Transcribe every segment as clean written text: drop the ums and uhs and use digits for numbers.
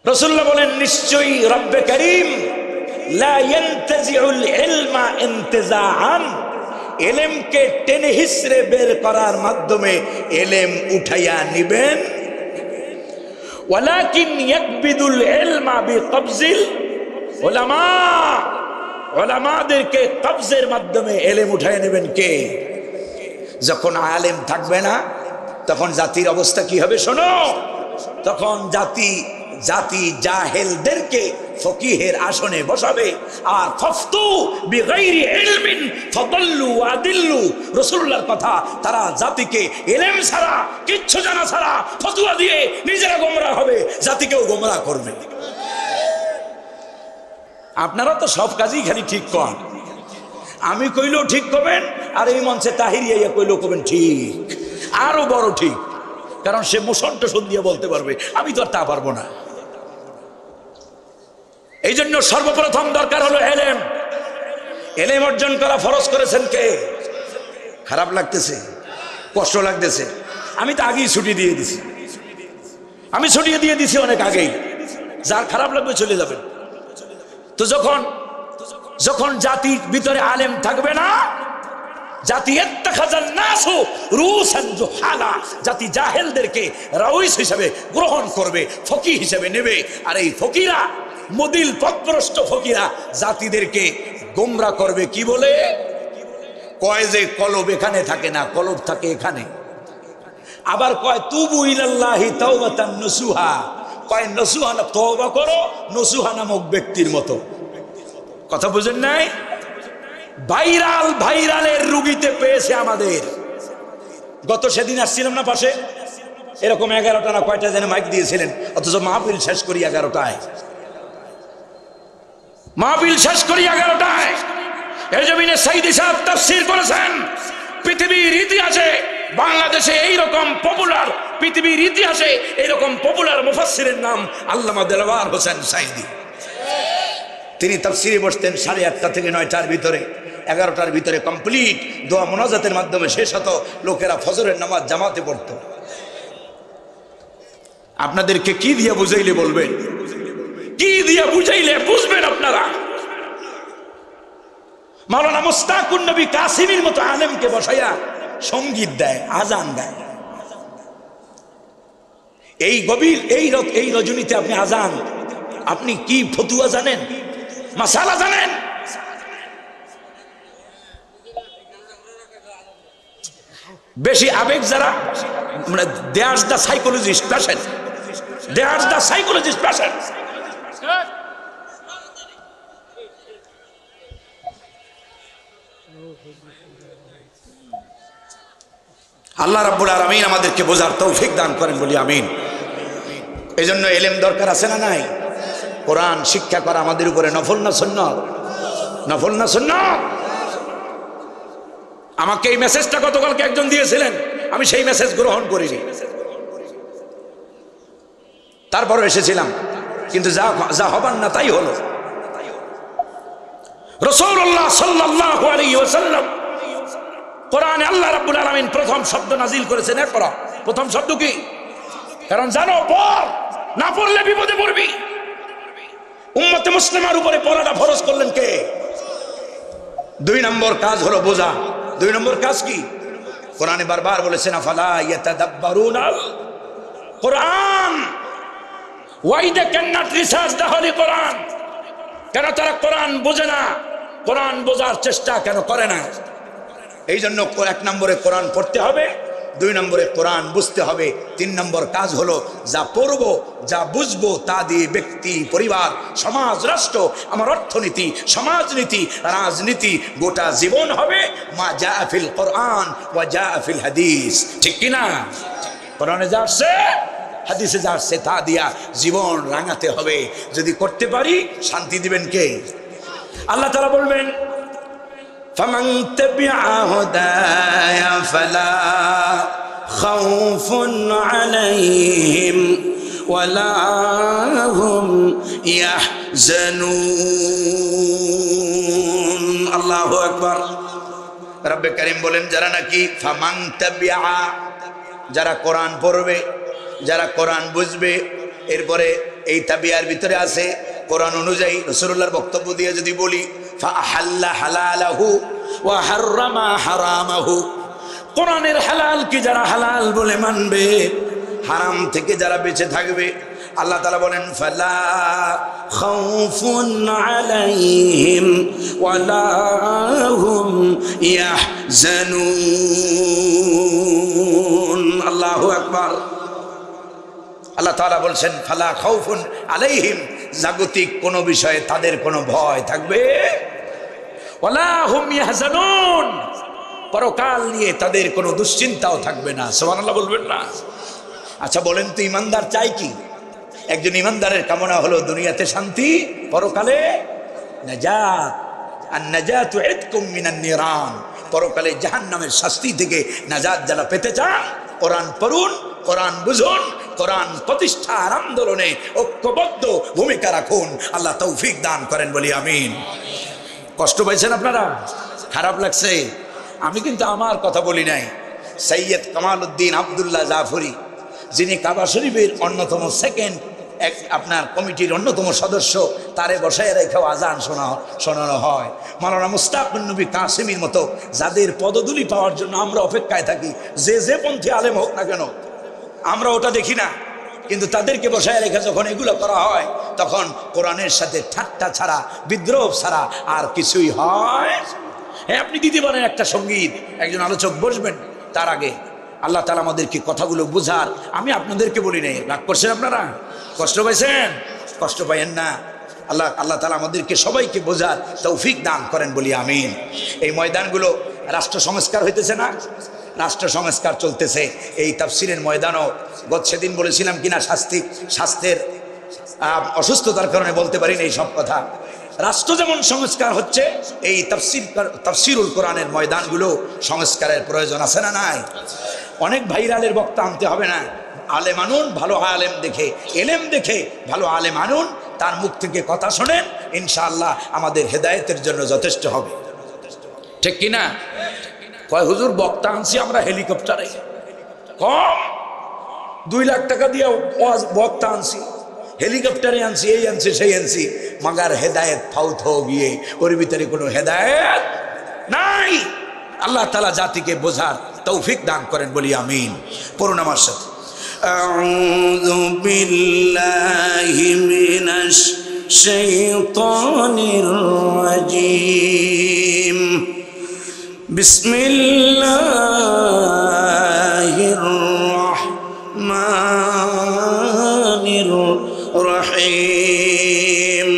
রাসূলুল্লাহ বলেন নিশ্চয়ই রব্বে করিম লা ইয়ানতাজিউল ইলমা ইনতিজাআন, ইলমকে টেনে হিসড়ে বের করার মাধ্যমে ইলম উঠাইয়া নিবেন, ওয়ালাকিন ইয়াকবিদুল ইলমা বিকবজিল উলামা, উলামাদেরকে কবজের মাধ্যমে ইলম উঠাইয়া নেবেন কে? যখন আলেম থাকবে না তখন জাতির অবস্থা কি হবে শোনো। তখন জাতি জাহেলদেরকে ফকিহের আসনে বসাবে। আর ফাফতু বিগাইরি ইলমিন ফাদাল্লু ওয়া আদিল্লু, রাসূলুল্লাহর কথা, তারা জাতিকে ইলম ছাড়া, কিচ্ছু জানা ছাড়া ফতোয়া দিয়ে নিজেরা গোমরাহ হবে, জাতিকেও গোমরাহ করবে। আপনারা তো সব কাজই খালি ঠিক কন, আমি কইলেও ঠিক করবেন, আর এই মঞ্চে তাহিরি আইয়া কইলেও করবেন ঠিক, আরো বড় ঠিক, কারণ সে মোশন টোশন দিয়ে বলতে পারবে, আমি তো আর তা পারবো না। এই জন্য সর্বপ্রথম দরকার হলো এলেম। এলেম অর্জন করা ফরজ করেছেন কে? খারাপ লাগতেছে, কষ্ট লাগতেছে, আমি তো আগেই ছুটি দিয়ে দিছি, আমি ছুটি দিয়ে দিছি অনেক আগেই, যার খারাপ লাগবে চলে যাবেন। তো যখন জাতির ভিতরে আলেম থাকবে না, জাতি জাতি জাহেলদেরকে রাউইস হিসেবে গ্রহণ করবে, ফকিহ হিসেবে নেবে। আর এই ফকিরা, মদিল পথভ্রষ্ট ফকিরা জাতিদেরকে গোমরা করবে কি বলে? কয় যে কলব এখানে থাকে না, কলব থাকে এখানে। আবার কয় তুবু ইলাল্লাহি তাওবাতান নসুহা, কয় নসুহা না, তওবা করো নসুহা নামক ব্যক্তির মতো। কথা বুঝেন নাই? ভাইরালের রুগীতে পেয়েছে আমাদের। গত সেদিন আসছিলাম না পাশে, এরকম 11টা না কয়টা যেন মাইক দিয়েছিলেন, অথচ মাহফিল শেষ করি 11টায়, মাহফিল শেষ করি 11টায়। এই জমিনে সাইদি সাহেব তাফসীর করেছেন, পৃথিবীর ইতিহাসে বাংলাদেশে এইরকম পপুলার, পৃথিবীর ইতিহাসে এইরকম পপুলার মুফাসসিরের নাম আল্লামা দেলওয়ার হোসেন সাইদি। তিনি তাফসীরে বসতেন 8:30 থেকে 9টার ভিতরে, 11টার ভিতরে কমপ্লিট দোয়া মোনাজাতের মাধ্যমে শেষ হতো, লোকেরা ফজরের নামাজ জামাতে পড়ত। আপনাদেরকে কি দিয়ে বুঝাইলে বলবেন? কি দিয়ে বুঝাইলে বুঝবেন আপনারা? মাওলানা মুস্তাকুন নবী কাসিমির মতো আলেমকে বসাইয়া সঙ্গীত দেয়, আজান দেয়। এই গভীর এই রজনীতে আপনি আজান, আপনি কি ফতুয়া জানেন, মাসালা জানেন? বেশি আবেগ যারা, মানে there's the psychologist patient, there's the psychologist patient. আল্লাহ রাব্বুল আলামিন আমাদেরকে বোঝার তৌফিক দান করেন, বলি আমিন। এই জন্য এলেম দরকার আছে না নাই? কোরআন শিক্ষা করা আমাদের উপরে নফল না সুন্নাত? নফল না সুন্নাত? আমাকে এই মেসেজটা গতকালকে একজন দিয়েছিলেন, আমি সেই মেসেজ গ্রহণ করিনি, তারপরও এসেছিলাম, কিন্তু যা হবার না তাই হলো। রাসূলুল্লাহ সাল্লাল্লাহু আলাইহি ওয়াসাল্লাম কোরআনে আল্লাহ রাব্বুল আলামিন প্রথম শব্দ নাজিল করেছেন ইকরা। প্রথম শব্দ কি? কারণ জানো, পড়, না পড়লে বিপদে পড়বি। উম্মতে মুসলিমার উপরে পড়াটা ফরজ করলেন কে? 2 নম্বর কাজ হলো বোঝা। 2 নম্বর কাজ কি? কোরআনে বারবার বলেছেন আফালা ইয়াতাদাব্বারুনাল কোরআন, why they cannot research the holy Quran? কেন তারা কোরআন বোঝে না, কোরআন বোঝার চেষ্টা কেন করে না? এই জন্য 1 নম্বরে কোরআন পড়তে হবে, 2 নম্বরে কোরআন বুঝতে হবে, 3 নম্বর কাজ হলো যা পড়বো, যা বুঝবো তা দিয়ে ব্যক্তি, পরিবার, সমাজ, রাষ্ট্র, আমার অর্থনীতি, সমাজনীতি, রাজনীতি, গোটা জীবন হবে মা জা ফিল কোরআন ওয়া জা ফিল হাদিস। ঠিক কিনা? কোরআনে যা আসছে, হাদিসে যা আসছে তা দিয়া জীবন রাঙাতে হবে। যদি করতে পারি, শান্তি দিবেন কে? আল্লাহ তাআলা বলবেন ফামান তাবিআ হুদায়া ফালা খাউফুন আলাইহিম ওয়ালা হুম ইয়াহজানুন। আল্লাহু আকবার। রব্বে কারীম বলেন যারা নাকি ফামান তাবিআ, যারা কোরআন পড়বে, যারা কোরআন বুঝবে, এরপরে এই তাবিয়ার ভিতরে আছে কোরআন অনুযায়ী রাসূলুল্লাহর বক্তব্য দিয়ে যদি বলি ফাআহাল্লা হালালাহু ওয়া হাররামা হারামাহু, কোরআনের হালাল কি যারা হালাল বলে মানবে, হারাম থেকে যারা বেঁচে থাকবে, আল্লাহ তাআলা বলেন ফালা খাউফুন আলাইহিম ওয়ালা হুম ইয়াহজানুন। আল্লাহু আকবার। আল্লাহ তাআলা বলছেন ফালা খাউফুন আলাইহিম, জাগতিক কোনো বিষয়ে তাদের কোনো ভয় থাকবে, ওয়ালা হুম ইয়াহজানুন, পরকাল নিয়ে তাদের কোনো দুশ্চিন্তাও থাকবে না। সুবহানাল্লাহ বলবেন না? আচ্ছা বলেন তো ইমানদার চাই কি? একজন ইমানদারের কামনা হলো দুনিয়াতে শান্তি, পরকালে নাজাত। আর নাজাতু ইতকুম মিনান নিরান, পরকালে জাহান্নামের শাস্তি থেকে নাজাত যারা পেতে চান কোরআন পড়ুন, কোরআন বুঝুন, কোরআন প্রতিষ্ঠার আন্দোলনে ঐক্যবদ্ধ ভূমিকা রাখুন। আল্লাহ তৌফিক দান করেন বলি আমিন। কষ্ট পাইছেন আপনারা? খারাপ লাগছে? আমি কিন্তু আমার কথা বলি নাই। সৈয়দ কামালউদ্দিন আব্দুল্লাহ জাফরি, যিনি কাবা শরীফের অন্যতম সেকেন্ড আপনার কমিটির অন্যতম সদস্য, তারে বসায় রেখেও আজান শোনানো হয়। মাওলানা মুস্তাক বিন নবী কাসেমীর মতো যাদের পদধূলি পাওয়ার জন্য আমরা অপেক্ষায় থাকি, যে পন্থী আলেম হোক না কেন, আমরা ওটা দেখি না, কিন্তু তাদেরকে বসায় রেখে যখন এগুলো করা হয় তখন কোরআনের সাথে ঠাট্টা ছাড়া, বিদ্রোহ ছাড়া আর কিছুই হয়। হ্যাঁ, আপনি দিতে পারেন একটা সঙ্গীত, একজন আলোচক বসবেন, তার আগে আল্লাহ তাআলা আমাদেরকে কথাগুলো বুঝার। আমি আপনাদেরকে বলি নাই, রাগ করছেন আপনারা? কষ্ট পাইছেন? কষ্ট পাইয়েন না। আল্লাহ তাআলা আমাদেরকে সবাইকে বোঝার তৌফিক দান করেন বলি আমিন। এই ময়দানগুলো রাষ্ট্র সংস্কার হইতেছে না? রাষ্ট্র সংস্কার চলতেছে। এই তাফসিরের ময়দানও সেদিন বলেছিলাম কিনা, স্বাস্থ্যের অসুস্থতার কারণে বলতে পারিনি এই সব কথা। রাষ্ট্র যেমন সংস্কার হচ্ছে, এই তাফসিরুল কোরআনের ময়দানগুলো সংস্কারের প্রয়োজন আছে না নাই? অনেক ভাইরালের বক্তা আনতে হবে না, আলেম আনুন, ভালো আলেম দেখে, এলেম দেখে ভালো আলেম আনুন, তার মুখ থেকে কথা শোনেন, ইনশাআল্লাহ আমাদের হেদায়েতের জন্য যথেষ্ট হবে। ঠিক কিনা? কয় হুজুর বক্তা আনছি আমরা হেলিকপ্টারে, কম 2 লাখ টাকা দিয়ে বক্তা আনছি, হেলিকপ্টারে আনছি, এই আনছি সেই আনছি, মাগার হেদায়েত ফাউত হয়ে গিয়ে ওর ভিতরে কোনো হেদায়েত নাই। আল্লাহ তাআলা জাতিকে বোঝার তৌফিক দান করেন বলি আমিন। পড়ুন আমার সাথে, আউযু বিল্লাহি মিনাশ শাইতানির রাজীম, বিসমিল্লাহির রাহমানির রহিম,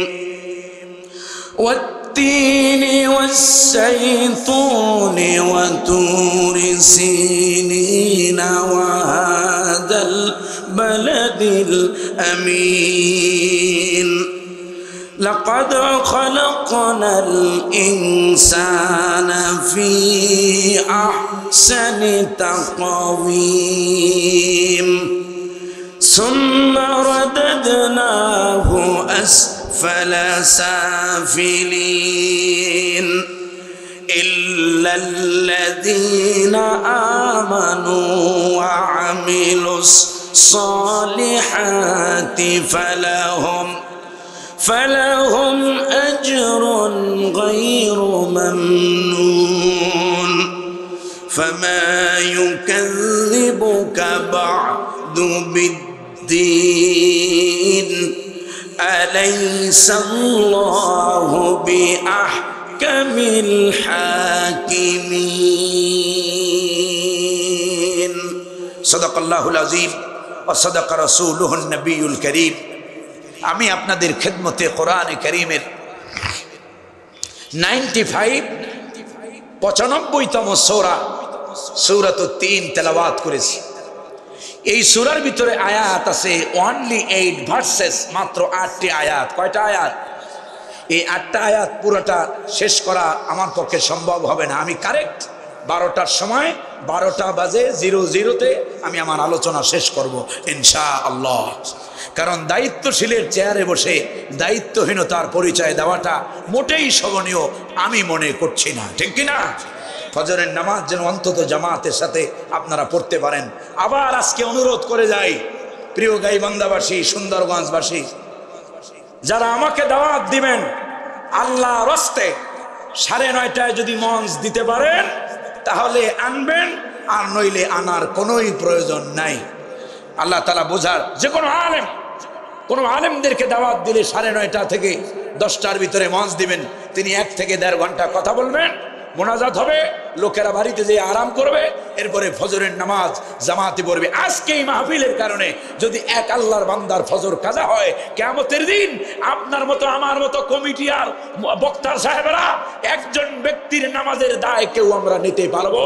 والتين والزيتون وطور سينين وهذا البلد الأمين، لقد خلقنا الإنسان في أحسن تقويم ثم رددناه أسفل سافلين إلا الذين آمنوا وعملوا الصالحات فلهم أجر غير ممنون، فما يكذبك بعد بالدين، أليس الله بأحكم الحاكمين। صدق الله العظيم وصدق رسوله النبي الكريم। আমি আপনাদের খেদমতে কোরআনে কারীমের 95তম সূরা সূরাতুত তিন তেলাওয়াত করেছি। এই সূরার ভিতরে আয়াত আছে অনলি 8 ভার্সেস, মাত্র 8টি আয়াত। কয়টা আয়াত? এই 8টা আয়াত পুরোটা শেষ করা আমার পক্ষে সম্ভব হবে না। আমি কারেক্ট 12টার সময় 12টা বাজে 00তে আমি আমার আলোচনা শেষ করব ইনশাআল্লাহ। কারণ দায়িত্বশীলের চেয়ারে বসে দায়িত্বহীনতার পরিচয় দেওয়াটা মোটেই শোভনীয় আমি মনে করছি না, ঠিক কিনা? ফজরের নামাজ যেন অন্তত জামাতের সাথে আপনারা পড়তে পারেন। আবার আজকে অনুরোধ করে যাই, প্রিয় গাইবান্ধাবাসী, সুন্দরগঞ্জবাসী, যারা আমাকে দাওয়াত দিবেন আল্লাহ রস্তে 9:30টায় যদি মঞ্চ দিতে পারেন তাহলে আনবেন, আর নইলে আনার কোনোই প্রয়োজন নাই। আল্লাহ তাআলা বোঝার। যে কোনো আলেমদেরকে দাওয়াত দিলে 9:30টা থেকে 10টার ভিতরে মঞ্চ দিবেন। তিনি 1 থেকে 1.5 ঘন্টা কথা বলবেন, মোনাজাত হবে, লোকেরা বাড়িতে যেয়ে আরাম করবে, এরপরে ফজরের নামাজ জামাতে পড়বে। আজকে এই মাহফিলের কারণে যদি এক আল্লাহর বান্দার ফজর কাজা হয়, কিয়ামতের দিন আপনার মতো আমার মতো কমিটি আর বক্তার সাহেবরা একজন ব্যক্তির নামাজের দায় কেউ আমরা নিতে পারবো?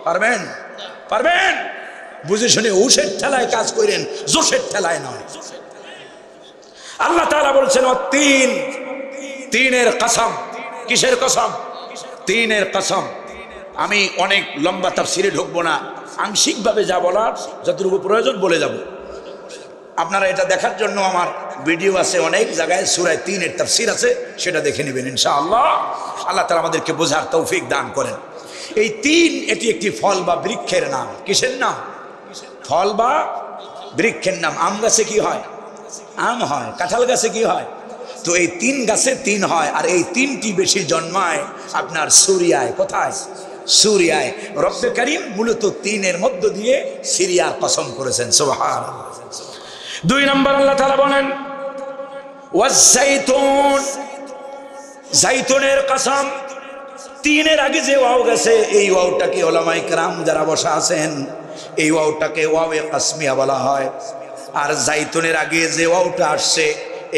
পারবেন? পারবেন? বুঝে শুনে উষের ঠেলায় কাজ করেন, জোশের ঠেলায় নয়। আল্লাহ তাআলা বলছেন তিনের কসম। কিসের কসম? তিনের কসম। আমি অনেক লম্বা তাফসিরে ঢুকবো না, আংশিকভাবে যা বলার যতটুকু প্রয়োজন বলে যাব। আপনারা এটা দেখার জন্য আমার ভিডিও আছে অনেক জায়গায়, সূরা 3-এর তাফসির আছে, সেটা দেখে নেবেন ইনশাআল্লাহ। আল্লাহ তাআলা আমাদেরকে বোঝার তৌফিক দান করেন। এই 3 এটি একটি ফল বা বৃক্ষের নাম। কিসের নাম? ফল বা বৃক্ষের নাম। আম গাছে কি হয়? আম হয়। কাঁঠাল গাছে কি হয়? তো এই 3 গাছে 3 হয়, আর এই 3টি বেশি জন্মায় আপনার সুরিয়ায়। কোথায়? সুরিয়ায়। রব্বে কারীম মূলত 3-এর মধ্য দিয়ে সিরিয়ার কসম করেছেন। সুবহানাল্লাহ। 2 নম্বর আল্লাহ তাআলা বলেন ওয়াজ-জাইতুন, জাইতুনের কসম। 3-এর আগে যে ওয়াও গেছে, এই ওয়াওটাকে উলামায়ে কেরাম যারা বসা আছেন, এই ওয়াওটাকে ওয়াওয়ে কাসমিয়া বলা হয়। আর জাইতুনের আগে যে ওয়াওটা আসছে,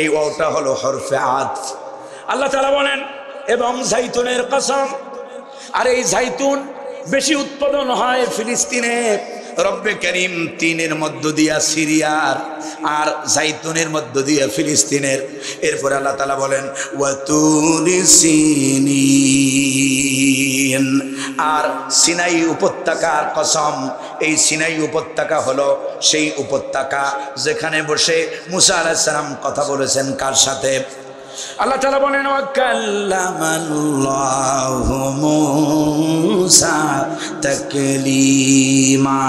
এই ওয়াওটা হলো হরফে আতফ। আল্লাহ তাআলা বলেন এবং জাইতুনের কসম। আর এই জাইতুন বেশি উৎপাদন হয় ফিলিস্তিনে। রব্বে কারীম 3-এর মধ্য দিয়া সিরিয়ার আর জাইতুনের মধ্য দিয়া ফিলিস্তিনের। এরপর আল্লাহ তাআলা বলেন ওয়াতুরি সিনিন, আর সিনাই উপত্যকার কসম। এই সিনাই উপত্যকা হলো সেই উপত্যকা যেখানে বসে মুসা আলাইহিস সালাম কথা বলেছেন। কার সাথে? আল্লাহ তাআলা বলেন ওয়াকাল্লামাল্লাহু মুসা তাকলিমা।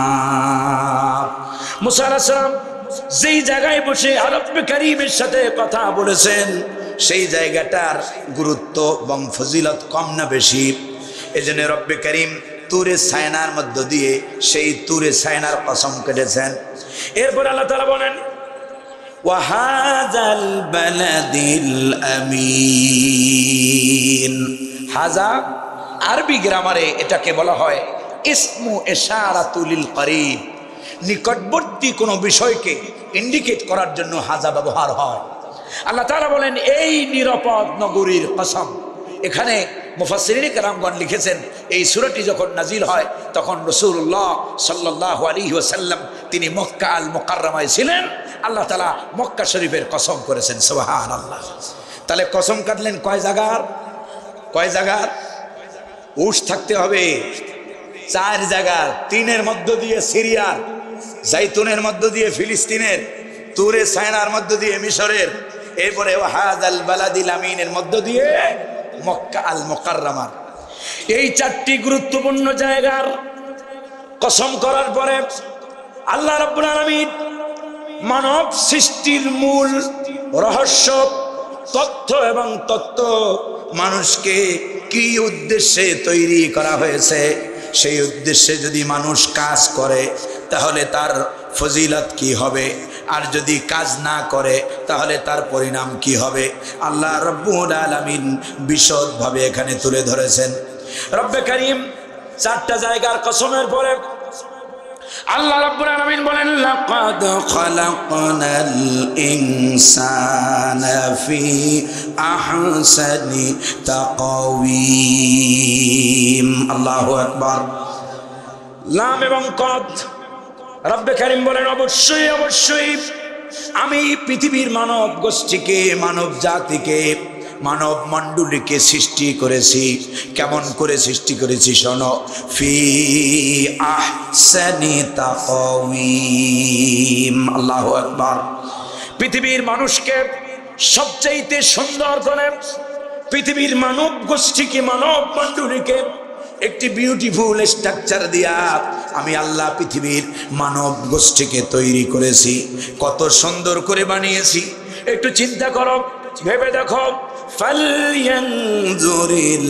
মুসা আলাইহিস সালাম যেই জায়গায় বসে রব্বে কারীমের সাথে কথা বলেছেন, সেই জায়গাটার গুরুত্ব এবং ফজিলত কম না বেশি? এজন্য রব্বে কারীম তুরে সায়নার মধ্য দিয়ে সেই তুরে সায়নার কসম কেটেছেন। এরপর আল্লাহ তাআলা বলেন ওয়াহাযাল বালাদিল আমিন। হাজা আরবি গ্রামারে এটাকে বলা হয় ইসমু ইশারাতুল করিব। নিকটবর্তী কোনো বিষয়কে ইন্ডিকেট করার জন্য হাজা ব্যবহার হয়। আল্লাহ তাআলা বলেন এই নিরাপদ নগরীর কসম। এখানে মুফাসসিরিনে কেরামগণ লিখেছেন, এই সূরাটি যখন নাজিল হয় তখন রাসূলুল্লাহ সাল্লাল্লাহু আলাইহি ওয়াসাল্লাম তিনি মক্কা আল মুকাররমায় ছিলেন। আল্লাহ তাআলা মক্কা শরীফের কসম করেছেন। সুবহানাল্লাহ। তাহলে কসম কাটলেন কয় জায়গার? কয় জায়গার? উশ থাকতে হবে 4 জায়গার। 3-এর মধ্য দিয়ে সিরিয়ার, জাইতুনের মধ্য দিয়ে ফিলিস্তিনের, তুরে সায়নার মধ্য দিয়ে মিশরের, এরপরে ওয়াহাযাল বালাদিল আমিনের মধ্য দিয়ে মক্কা আল মুকাররমার। এই 4টি গুরুত্বপূর্ণ জায়গার কসম করার পরে আল্লাহ রাব্বুল আলামিন মানব সৃষ্টির মূল রহস্য, তথ্য এবং তত্ত্ব, মানুষকে কি উদ্দেশ্যে তৈরি করা হয়েছে, সেই উদ্দেশ্যে যদি মানুষ কাজ করে তাহলে তার ফজিলত কি হবে, আর যদি কাজ না করে তাহলে তার পরিণাম কি হবে, আল্লাহ রাব্বুল আলামিন বিশদভাবে এখানে তুলে ধরেছেন। রব্বে কারীম 4টা জায়গার কসমের পরে আল্লাহ রাব্বুল আলামিন বলেন লাকাদ খালাকনাল ইনসানা ফি আহসানি তাকওয়িম। আল্লাহু আকবার। লাম এবং কদ। রব্বে কারীম বলেন অবশ্যই অবশ্যই আমি পৃথিবীর মানব গোষ্ঠীকে, মানব জাতিকে, মানব মণ্ডলীকে সৃষ্টি করেছি। কেমন করে সৃষ্টি করেছি শোনো। ফি আহসানি তাকওয়িম। আল্লাহু আকবার। পৃথিবীর মানুষকে সবচাইতে সুন্দর করে, পৃথিবীর মানব গোষ্ঠীকে, মানব মণ্ডলীকে একটি বিউটিফুল স্ট্রাকচার দিয়া আমি আল্লাহ পৃথিবীর মানব গোষ্ঠীকে তৈরি করেছি, কত সুন্দর করে বানিয়েছি। একটু চিন্তা করো, ভেবে দেখো। ফালয়ানজুরিল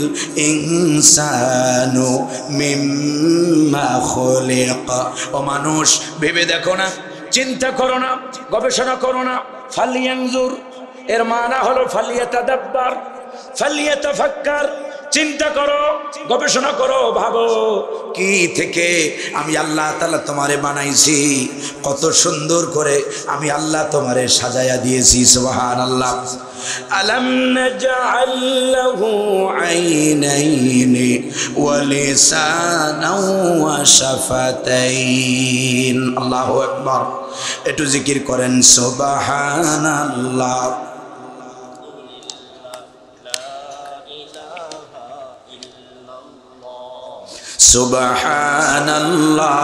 ইনসানু মিম্মা খুলিকা। ও মানুষ, ভেবে দেখো না, চিন্তা করো না, গবেষণা করো না। ফালয়ানজুর এর মানা হলো ফালিয়াতাদাব্বার, ফালিয়াতাফাক্কার। চিন্তা করো, গবেষণা করো, ভাবো কি থেকে আমি আল্লাহ তাআলা তোমারে বানাইছি, কত সুন্দর করে আমি আল্লাহ তোমারে সাজায়া দিয়েছি। সুবহানাল্লাহ। আলাম নাজআল লাহু আইনাইনি ওয়া লিসানাও ওয়া শাফাতাইন। আল্লাহু আকবার। একটু জিকির করেন সুবহানাল্লাহ। সুবহানাল্লাহ,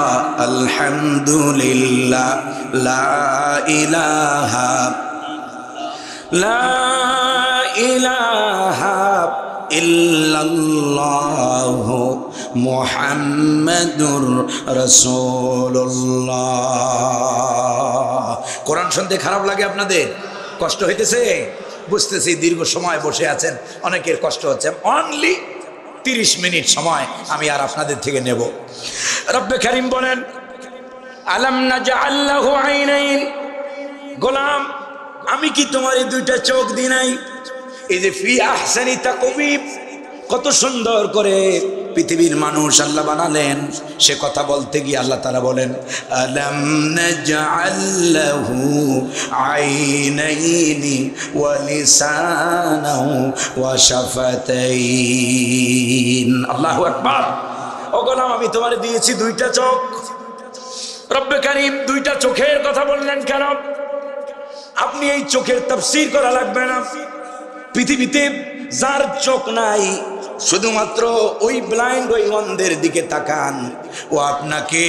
আলহামদুলিল্লাহ, লা ইলাহা ইল্লাল্লাহ মুহাম্মাদুর রাসূলুল্লাহ। কোরআন শুনতে খারাপ লাগে আপনাদের? কষ্ট হইতেছে? বুঝতেছি, দীর্ঘ সময় বসে আছেন, অনেকের কষ্ট হচ্ছে। অনলি 30 মিনিট সময় আমি আর আপনাদের থেকে নেব। রব্বে কারীম বলেন, আলাম নাজআল লাহু আইনাইন। গোলাম, আমি কি তোমার এই দুইটা চোখ দিই নাই? এই যে ফি আহসানি তাকওয়িম, কত সুন্দর করে পৃথিবীর মানুষ আল্লাহ বানালেন। সে কথা বলতে গিয়ে আল্লাহ তাআলা বলেন, আলাম নাজআল লাহু আইনাইনি ওয়া লিসানাও ওয়া শাফাতাইন। আল্লাহু আকবার। ও গোলাম, আমি তোমারে দিয়েছি দুইটা চোখ। রব্বে কারীম দুইটা চোখের কথা বললেন কেন? আপনি এই চোখের তাফসীর করা লাগবে না। পৃথিবীতে যার চোখ নাই, শুধুমাত্র ওই ব্লাইন্ড, ওই অন্ধের দিকে তাকান, ও আপনাকে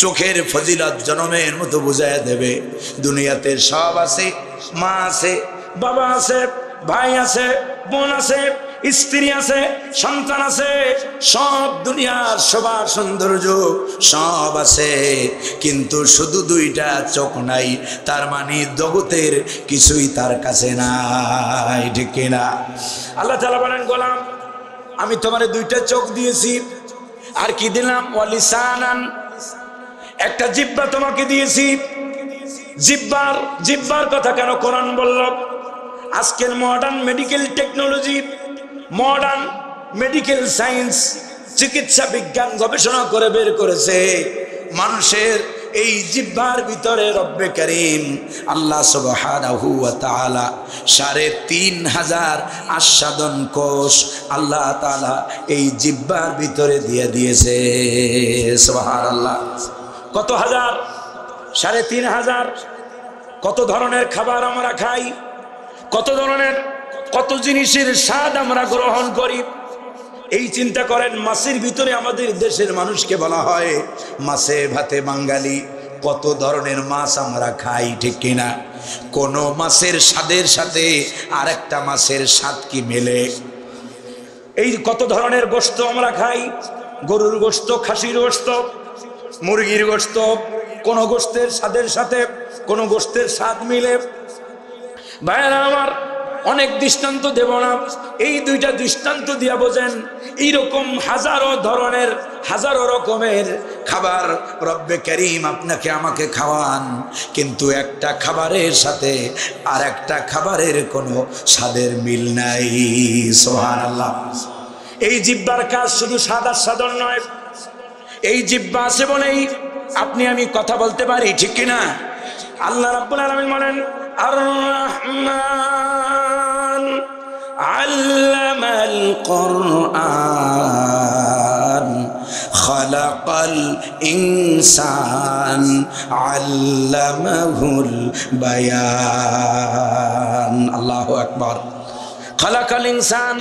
চোখের ফজিলত জনমের মতো বুঝাইয়া দেবে। দুনিয়াতে সব আছে, মা আছে, বাবা আছে, ভাই আছে, বোন আছে, স্ত্রী আছে, সন্তান আছে, সব দুনিয়ার সবার সৌন্দর্য সব আছে, কিন্তু শুধু দুইটা চোখ নাই। তার মানে জগতের কিছুই তার কাছে নাই, ঠিক কিনা? আল্লাহ তাআলা বলেন, গোলাম, আমি তোমারে দুইটা চোখ দিয়েছি, আর কি দিলাম? ওয়া লিসানান, একটা জিহ্বা তোমাকে দিয়েছি। জিহ্বার কথা কেন কোরআন বলল? আজকের modern medical technology, modern medical science, চিকিৎসা বিজ্ঞান গবেষণা করে বের করেছে মানুষের এই জিহ্বার ভিতরে রব্বে কারীম আল্লাহ সুবহানাহু ওয়া তাআলা ৩৫০০ আস্বাদন কোষ আল্লাহ তাআলা এই জিহ্বার ভিতরে দিয়ে দিয়েছে। সুবহানাল্লাহ। কত হাজার? ৩৫০০। কত ধরনের খাবার আমরা খাই, কত ধরনের, কত জিনিসের স্বাদ আমরা গ্রহণ করি। এই চিন্তা করেন, মাছের ভিতরে আমাদের দেশের মানুষকে বলা হয় মাছে ভাতে বাঙালি। কত ধরনের মাছ আমরা খাই, ঠিক কিনা? কোন মাছের স্বাদের সাথে আরেকটা মাছের স্বাদ কি মেলে? এই কত ধরনের গোশত আমরা খাই, গরুর গোশত, খাসির গোশত, মুরগির গোশত। কোন গোশতের স্বাদের সাথে কোন গোশতের স্বাদ মিলে? ভাইরা আমার, অনেক দৃষ্টান্ত দেব না, এই দুইটা দৃষ্টান্ত দিয়া বোঝেন এইরকম হাজারো ধরনের, হাজারো রকমের খাবার রব্বে কারীম আপনাকে আমাকে খাওয়ান, কিন্তু একটা খাবারের সাথে আর একটা খাবারের কোনো স্বাদের মিল নাই। সুবহানাল্লাহ। এই জিহ্বার কাজ শুধু সাদা সাদর নয়। এই জিহ্বা আছে বলেই আপনি আমি কথা বলতে পারি, ঠিক কিনা? আল্লাহ রাব্বুল আলামিন বলেন, আর-রহমান আল্লামাল কুরআন খালাকাল ইনসান আল্লামাহুল বায়ান। আল্লাহু আকবার। খালাকাল ইনসান,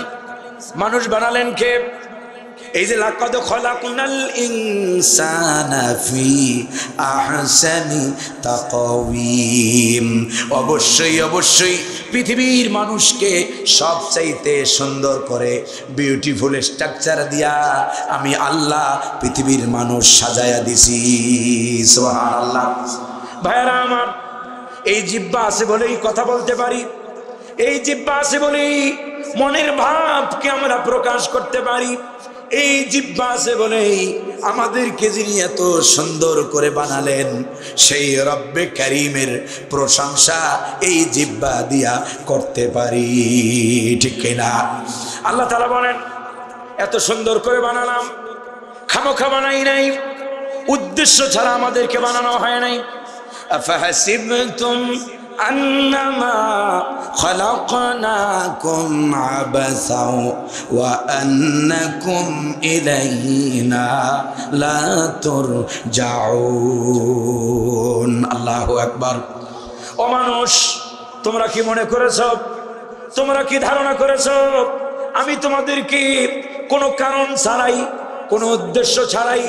মানুষ বানালেন কে? এই যে লাকাদ খলাকনাল ইনসানা ফি আহসানি তাকওয়িম, অবশ্যই অবশ্যই পৃথিবীর মানুষকে সবচাইতে সুন্দর করে বিউটিফুল স্ট্রাকচার দিয়া আমি আল্লাহ পৃথিবীর মানুষ সাজায়া দিছি। সুবহানাল্লাহ। ভাইরা আমার, এই জিহ্বা আছে বলেই কথা বলতে পারি, এই জিহ্বা আছে বলেই মনের ভাবকে আমরা প্রকাশ করতে পারি, এই জিহ্বা আছে বলেই আমাদেরকে যিনি এত সুন্দর করে বানালেন সেই রব্বে কারীমের প্রশংসা এই জিহ্বা দিয়া করতে পারি, ঠিক কিনা? আল্লাহ তাআলা বলেন এত সুন্দর করে বানালাম, খামোখা বানাই নাই, উদ্দেশ্য ছাড়া আমাদেরকে বানানো হয় নাই। আফাহাসিবতুম আন্নামা খালাকনাকুম আবাসাও ওয়া আন্নাকুম ইলাইনা লা তুরজাউন। আল্লাহু আকবার। ও মানুষ, তোমরা কি মনে করেছো, তোমরা কি ধারণা করেছো আমি তোমাদেরকে কোনো কারণ ছাড়াই, কোনো উদ্দেশ্য ছাড়াই,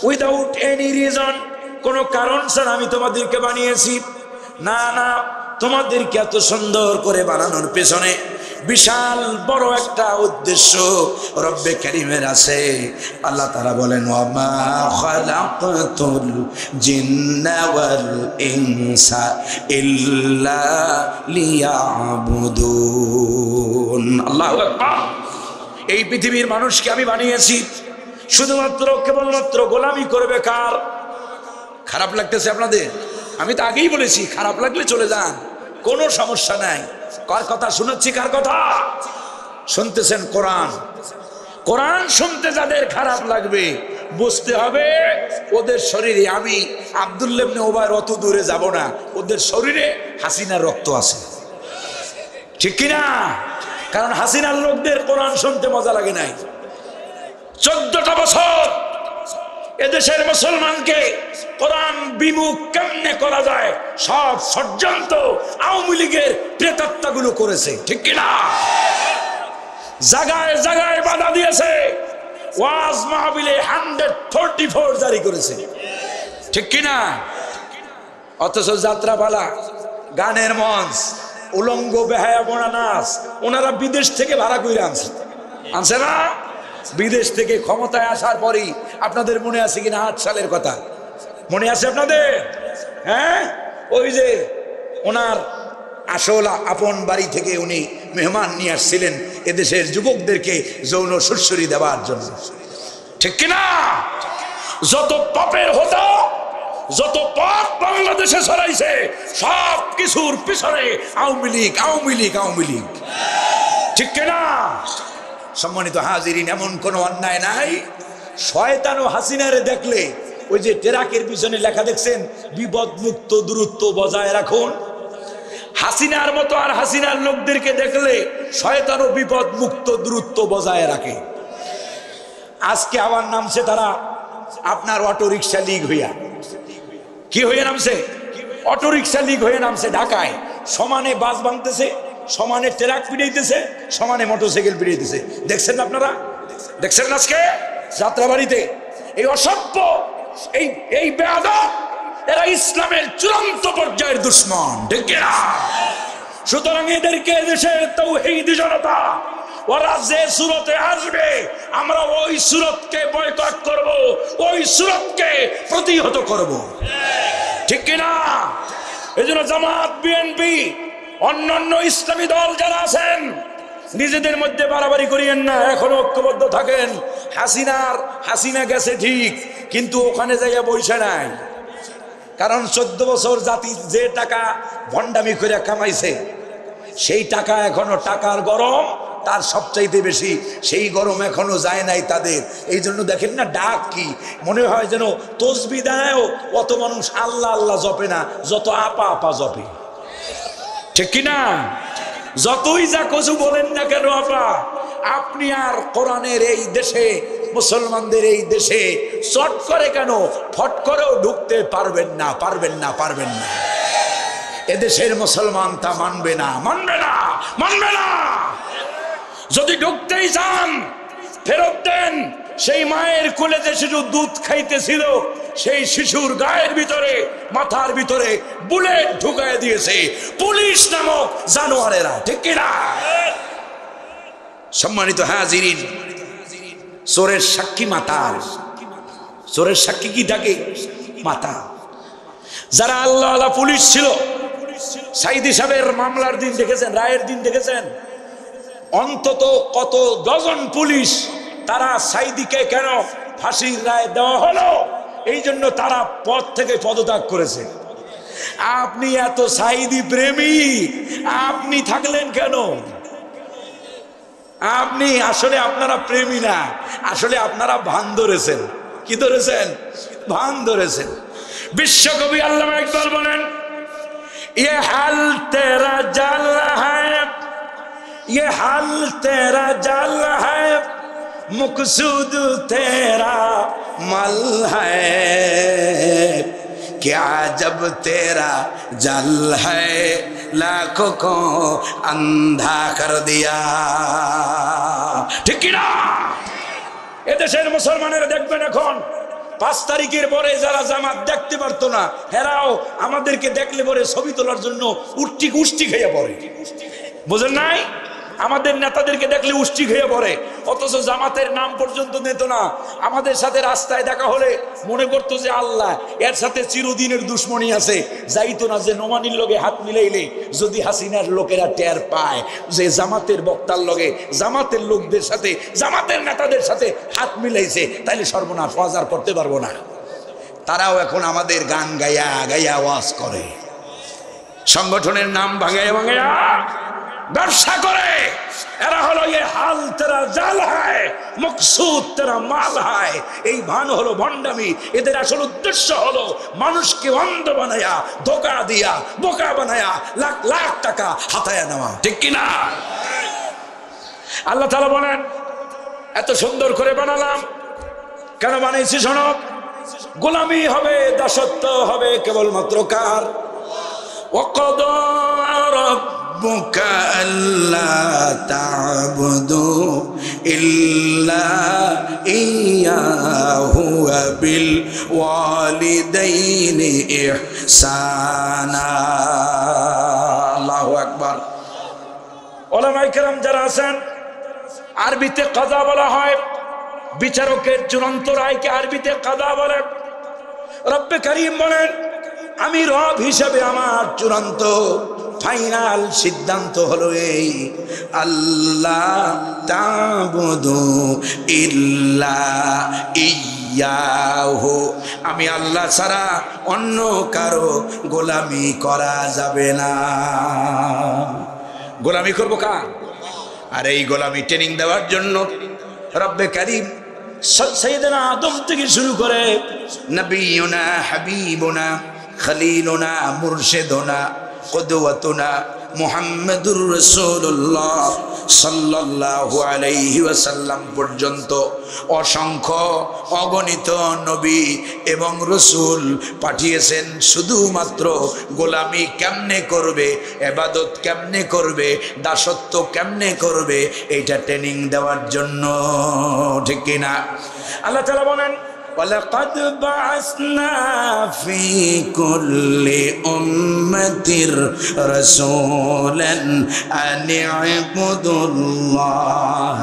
উইদাউট এনি রিজন, কোনো কারণ ছাড়া আমি তোমাদেরকে বানিয়েছি? না না, তোমাদেরকে এত সুন্দর করে বানানোর পেছনে বিশাল বড় একটা উদ্দেশ্য রব্বে কারীমের আছে। আল্লাহ তাআলা বলেন ওয়ামা খালাকতুল জিন্না ওয়াল ইনসা ইল্লা লিয়াবুদুন। আল্লাহু আকবার। এই পৃথিবীর মানুষকে আমি বানিয়েছি শুধুমাত্র কেবলমাত্র গোলামি করবে কার? খারাপ লাগতেছে আপনাদের? আমি তো আগেই বলেছি খারাপ লাগলে চলে যান, কোনো সমস্যা নাই। কার কথা শোনাচ্ছি? কার কথা শুনতেছেন? কোরআন। কোরআন শুনতে যাদের খারাপ লাগবে বুঝতে হবে ওদের শরীরে, আমি আব্দুল্লাহ ইবনে উবাইর অত দূরে যাব না, ওদের শরীরে হাসিনার রক্ত আছে, ঠিক কিনা? কারণ হাসিনার লোকদের কোরআন শুনতে মজা লাগে নাই। 14টা বছর এদেশের মুসলমানকে কোরআন বিমুখ কেমনে করা যায় সব ষড়যন্ত্র আওয়ামী লীগের প্রেতাত্মাগুলো করেছে, ঠিক কিনা? জায়গায় জায়গায় বাধা দিয়েছে, ওয়াজ মাহফিলে 134 জারি করেছে, ঠিক কিনা? অথচ যাত্রাপালা, গানের মঞ্চ, উলঙ্গ বেহায়াপনা নাচ ওনারা বিদেশ থেকে ভাড়া করে আনছে না? বিদেশ থেকে ক্ষমতায় আসার পরেই আপনাদের মনে আছে কিনা 8 সালের কথা মনে আছে আপনাদের? হ্যাঁ, ওই যে ওনার আসল আপন বাড়ি থেকে উনি মেহমান নিয়ে আসছিলেন এদেশের যুবকদেরকে যৌন সুরসুরি দেওয়ার জন্য, ঠিক কিনা? যত পাপের হতো, যত পাপ বাংলাদেশে ছড়াইছে সব কিছুর পিছনে আওয়ামী লীগ, আওয়ামী লীগ, আওয়ামী লীগ, ঠিক কিনা? সম্মানিত হাজিরিন, এমন কোনো অন্যায় নাই। শয়তান ও হাসিনারে দেখলে ওই যে ট্রাকের পিছনে লেখা দেখছেন বিপদ মুক্ত দূরত্ব বজায় রাখুন, হাসিনার মতো আর হাসিনার লোকদেরকে দেখলে শয়তান ও বিপদ মুক্ত দূরত্ব বজায় রাখে। আজকে আবার নামছে তারা আপনার অটো রিক্সা লীগ হইয়া। কি হয়ে নামছে? অটো রিক্সা লীগ হয়ে নামছে ঢাকায়। সমানে বাস ভাঙতেছে, সমানে ট্রাক পিড়াইতেছে, সমানে মোটরসাইকেল পিড়াইতেছে। দেখছেন না আপনারা? দেখছেন না আজকে যাত্রাবাড়িতে? এই অসভ্য, এই বেয়াদব, এরা ইসলামের চূড়ান্ত পর্যায়ের দুশমন, ঠিক না? সুতরাং এদেরকে দেশের তাওহীদি জনতা ওরা যে সুরতে আসবে আমরা ওই সুরতকে বয়কট করব, ওই সুরতকে প্রতিহত করব, ঠিক কিনা? এই জন্য জামাত, বিএনপি, অন্যান্য ইসলামী দল যারা আছেন নিজেদের মধ্যে বাড়াবাড়ি করিয়েন না, এখনো ঐক্যবদ্ধ থাকেন। হাসিনা গেছে ঠিক, কিন্তু ওখানে যাইয়া বইসে নাই। কারণ 14 বছর জাতি যে টাকা ভণ্ডামি করে কামাইছে সেই টাকা এখনো, টাকার গরম তার সবচাইতে বেশি, সেই গরম এখনো যায় নাই তাদের। এই জন্য দেখেন না ডাক কি মনে হয় যেন তসবিহ দেয়, অত মানুষ আল্লাহ আল্লাহ জপে না, যত আপা আপা জপে, ঠিক কিনা? যতই যা কিছু বলেন না কেন আপা, আপনি আর কোরআনের এই দেশে, মুসলমানদের এই দেশে চট করে কেন ফট করেও ঢুকতে পারবেন না, পারবেন না, পারবেন না। এদেশের মুসলমান তা মানবে না, মানবে না, মানবে না। যদি ঢুকতেই চান ফেরত দেন, সেই মায়ের কোলে যে শিশু দুধ খাইতেছিল সেই শিশুর গায়ের ভিতরে মাথার ভিতরে বুলেট ঢুকায় দিয়েছে পুলিশ নামক জানোয়ারেরা, ঠিক কিনা? সম্মানিত হাজিরিন, চোরের সাক্ষী মাতা, চোরের সাক্ষী কি থাকে? মাতা। যারা আল্লাহ পুলিশ ছিল, সাইদি সাহেবের মামলার দিন দেখেছেন, রায়ের দিন দেখেছেন, অন্তত কত ডজন পুলিশ তারা সাইদিকে কেন ফাঁসির রায় দেওয়া হলো এই জন্য তারা পদ থেকে পদত্যাগ করেছে। আপনি এত সাইদি প্রেমী, আপনি থাকলেন কেন? আপনি আসলে আপনারা প্রেমী না, আসলে আপনারা ভান ধরেছেন। কি ধরেছেন? ভান ধরেছেন। বিশ্বকবি আল্লামা ইকবাল বলেন, ये हाल तेरा जाल है, ये हाल तेरा जाल है, मकसूद तेरा मल है, क्या जब तेरा जल है लाखों को अंधा कर दिया। ঠিক কি না? এদেশের মুসলমানেরা দেখবেন এখন 5 তারিখের পরে যারা জামাত দেখতে পারতো না, হেরাও আমাদেরকে দেখলে পরে ছবি তোলার জন্য উষ্টি খেয়ে পড়ে। বুঝেন নাই? আমাদের নেতাদেরকে দেখলে উষ্টি খেয়ে পড়ে, অথচ জামাতের নাম পর্যন্ত নিত না। আমাদের সাথে রাস্তায় দেখা হলে মনে করতো যে আল্লাহ এর সাথে চিরদিনের দুশ্মনী আছে, যাইতো না যে নোমানির লগে হাত মিলাইলে যদি হাসিনার লোকেরা টের পায় যে জামাতের বক্তার লগে, জামাতের লোকদের সাথে, জামাতের নেতাদের সাথে হাত মিলাইছে, তাইলে সর্বনাশ, ওয়াজ করতে পারবো না। তারাও এখন আমাদের গান গাইয়া গাইয়া ওয়াজ করে, সংগঠনের নাম ভাঙাইয়া ভাঙাইয়া ব্যবসা করে। এরা হলো ये हाल तेरा जाल है, मकसूद तेरा माल है। এই ভান হলো ভণ্ডামি। এদের আসল উদ্দেশ্য হলো মানুষকে অন্ধ বানায়া, ধোঁকা দিয়া, বোকা বানায়া লাখ লাখ টাকা হাতায়া নেওয়া, ঠিক কি না? আল্লাহ তাআলা বলেন, এত সুন্দর করে বানালাম, কেন বানাইছি শোনো? গোলামি হবে, দাসত্ব হবে কেবলমাত্র কার? ওয়াকাদা ربك ألا تعبدوا إلا إياه وبالوالدين إحسانا। আল্লাহু আকবার। ওলামায়ে কেরাম যারা আছেন, আরবিতে কাজা বলা হয়, বিচারকের চূড়ান্ত রায়কে আরবিতে কাজা বলে। রব্বে কারীম বলেন, আমি রব হিসেবে আমার চূড়ান্ত ফাইনাল সিদ্ধান্ত হলো এই, আল্লাহ তা'বুদু ইল্লা ইয়াহু, আমি আল্লাহ ছাড়া অন্য কারো গোলামি করা যাবে না। গোলামি করবো কার? আর এই গোলামি ট্রেনিং দেওয়ার জন্য রব্বে কারীম সাইয়েদনা আদম থেকে শুরু করে নবিয়ুনা হাবিবুনা খলিলুনা মুরশিদুনা কুদওয়াতুনা মুহাম্মাদুর রাসূলুল্লাহ সাল্লাল্লাহু আলাইহি ওয়াসাল্লাম পর্যন্ত অসংখ্য অগণিত নবী এবং রসুল পাঠিয়েছেন শুধুমাত্র গোলামি কেমনে করবে, ইবাদত কেমনে করবে, দাসত্ব কেমনে করবে, এইটা ট্রেনিং দেওয়ার জন্য, ঠিক কি না? আল্লাহ তাআলা বলেন, وَلَقَدْ بَعَثْنَا فِي كُلِّ أُمَّةٍ رَسُولًا أَنِ اعْبُدُوا اللَّهَ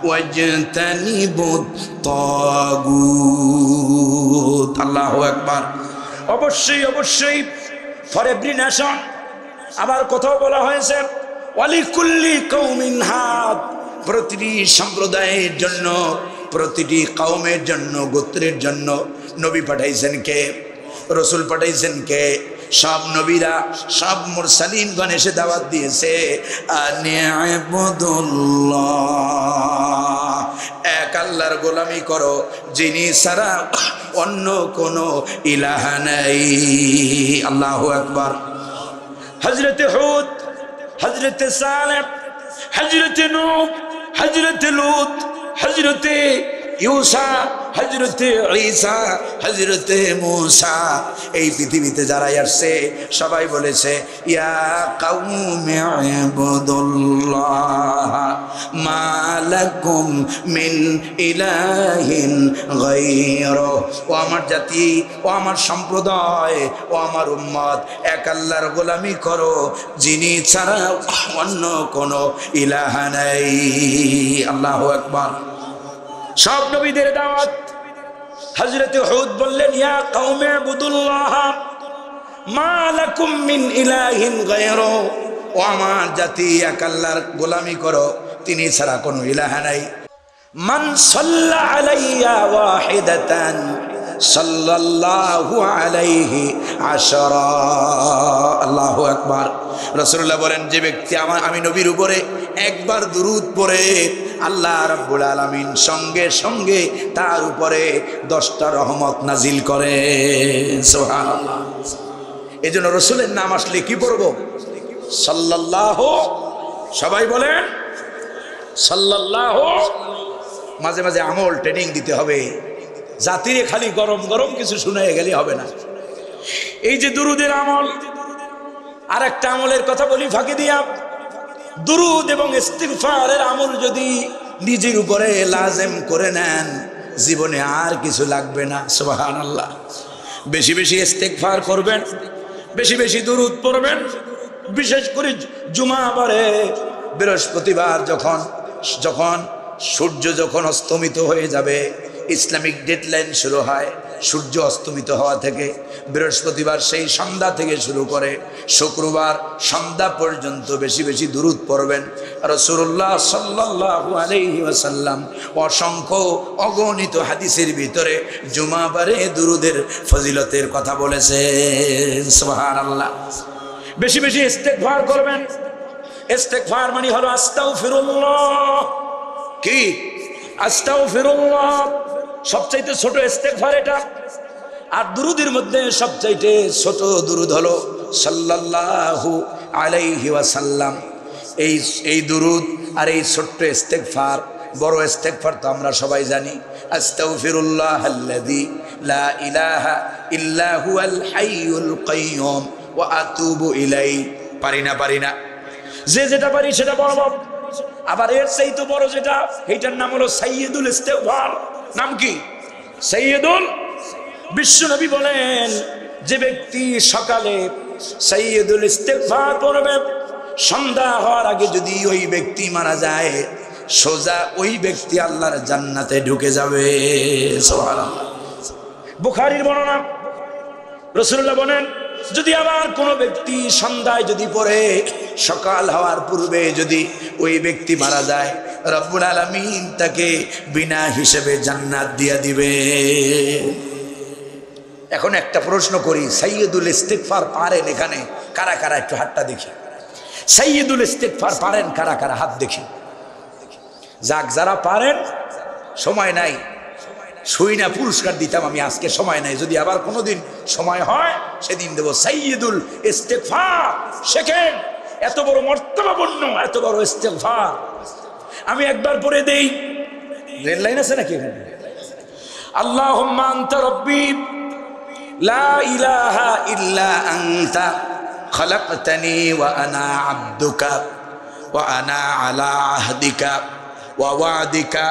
وَاجْتَنِبُوا الطَّاغُوتَ। আল্লাহু আকবার। অবশ্যই অবশ্যই ফর এভরি নেশন। আবার কোথাও বলা হয়েছে ওয়ালিকুল্লি কওমিন হাদ, প্রতিটি সম্প্রদায়ের জন্য, প্রতিটি কওমের জন্য, গোত্রের জন্য নবী পাঠাইছেন কে? রসুল পাঠাইছেন কে? সব নবীরা, সব মুরসালিনগণ এসে দাওয়াত দিয়েছে আনি'বুদুল্লাহ, এক আল্লাহর গোলামি করো, যিনি ছাড়া অন্য কোনো ইলাহ নাই। আল্লাহু আকবার। হযরতে হুদ, হযরতে সালেহ, হযরতে নূহ, হযরতে লূত, হযরতে ইউসা, হযরতে ঈসা, হযরতে মূসা, এই পৃথিবীতে যারা আসছে সবাই বলেছে ইয়া কাওমি ইবুদুল্লাহ মা লাকুম মিন ইলাহিন গায়রু। ও আমার জাতি, ও আমার সম্প্রদায়, ও আমার উম্মত, এক আল্লাহর গোলামি করো, যিনি ছাড়া অন্য কোনো ইলাহ নাই। আল্লাহু আকবার। সব নবীদের দাওয়াত। হযরত হুদ বললেন, ইয়া কওমি ইবুদুল্লাহ মা লাকুম মিন ইলাহিন গায়রু। ও আমার জাতি, এক আল্লাহর গোলামি করো, তিনি ছাড়া কোনো ইলাহ নাই। মান সাল্লা আলাইয়া ওয়াহিদাতান সাল্লাল্লাহু আলাইহি আশরা। আল্লাহু আকবার। রাসূলুল্লাহ বলেন, যে ব্যক্তি আমি নবীর উপরে একবার দুরূদ পড়ে, আল্লাহ রাব্বুল আলামিন সঙ্গে সঙ্গে তার উপরে 10টা রহমত নাজিল করে। সুবহানাল্লাহ। এজন্য রাসূলের নাম আসলে কি পড়ব? সাল্লাল্লাহু। সবাই বলেন সাল্লাল্লাহু। মাঝে মাঝে আমল ট্রেনিং দিতে হবে, জাতিরে খালি গরম গরম কিছু শুনে গেলে হবে না। এই যে দুরুদের আমল, আর একটা আমলের কথা বলি ফাঁকি দিয়া। দুরুদ এবং ইস্তিগফারের আমল যদি নিজের উপরে লাজেম করে নেন, জীবনে আর কিছু লাগবে না। সুবহানাল্লাহ। বেশি বেশি ইস্তিগফার করবেন, বেশি বেশি দুরুদ পড়বেন। বিশেষ করে জুমাবারে, বৃহস্পতিবার যখন সূর্য যখন অস্তমিত হয়ে যাবে, ইসলামিক ডেডলাইন শুরু হয় সূর্য অস্তমিত হওয়া থেকে। বৃহস্পতিবার সেই সন্ধ্যা থেকে শুরু করে শুক্রবার সন্ধ্যা পর্যন্ত বেশি বেশি দুরূদ পড়বেন। রাসূলুল্লাহ সাল্লাল্লাহু আলাইহি ওয়াসাল্লাম অসংখ্য অগণিত হাদিসের ভিতরে জুমাবারে দুরূদের ফজিলতের কথা বলেছেন। সুবহানাল্লাহ। বেশি বেশি ইস্তিগফার করবেন। ইস্তিগফার মানে হলো আস্তাগফিরুল্লাহ। কি? আস্তাগফিরুল্লাহ সবচাইতে ছোট ইস্তিগফার এটা। আর দুরুদের মধ্যে সবচাইতে ছোট দুরুদ হলো সাল্লাল্লাহু আলাইহি ওয়াসাল্লাম। এই দুরুদ আর এই ছোট্ট ইস্তিগফার, বড় ইস্তিগফার তো আমরা সবাই জানি। আস্তাগফিরুল্লাহাল্লাযী লা ইলাহা ইল্লা হুয়াল হাইয়ুল কাইয়্যুম ওয়া আতুবু ইলাইহি। পারি না, যে যেটা পারি সেটা বলবো। আবার এর চাইতে বড় যেটা, এইটার নাম হলো সাইয়্যিদুল ইস্তিগফার। নাম কি? সাইয়্যিদুল। বিশ্বনবী বলেন, যে ব্যক্তি সকালে সাইয়্যিদুল ইস্তিগফার পড়বে, সন্ধ্যা হওয়ার আগে যদি ওই ব্যক্তি মারা যায়, সোজা ওই ব্যক্তি আল্লাহর জান্নাতে ঢুকে যাবে। সুবহানাল্লাহ। বুখারীর বর্ণনা, রাসূলুল্লাহ বলেন, যদি আবার কোনো ব্যক্তি সন্ধ্যায় যদি পড়ে, সকাল হওয়ার পূর্বে যদি ওই ব্যক্তি মারা যায়, রব্বুল আলামিন তাকে বিনা হিসেবে জান্নাত দিয়ে দিবে। এখন একটা প্রশ্ন করি, সাইয়্যিদুল ইস্তিগফার পারেন এখানে কারা কারা? একটু হাতটা দেখি। সাইয়্যিদুল ইস্তিগফার পারেন কারা কারা? হাত দেখি। যাক, যারা পারেন, সময় নাই, শুই না পুরস্কার দিতাম আমি, আজকে সময় নাই। যদি আবার কোনোদিন সময় হয় সেদিন দেব। সাইয়্যিদুল ইস্তিগফার শেখেন। এত বড় মর্তবাপূর্ণ, এত বড় ইস্তিগফার আমি একবার পড়ে দেই। রেড লাইন আছে নাকি এখানে? আল্লাহুম্মা আনতা রাব্বি লা ইলাহা ইল্লা আনতা খালাকতানি ওয়া আনা আবদুকা ওয়া আনা আলা আহদিকা ওয়া ওয়াদিকা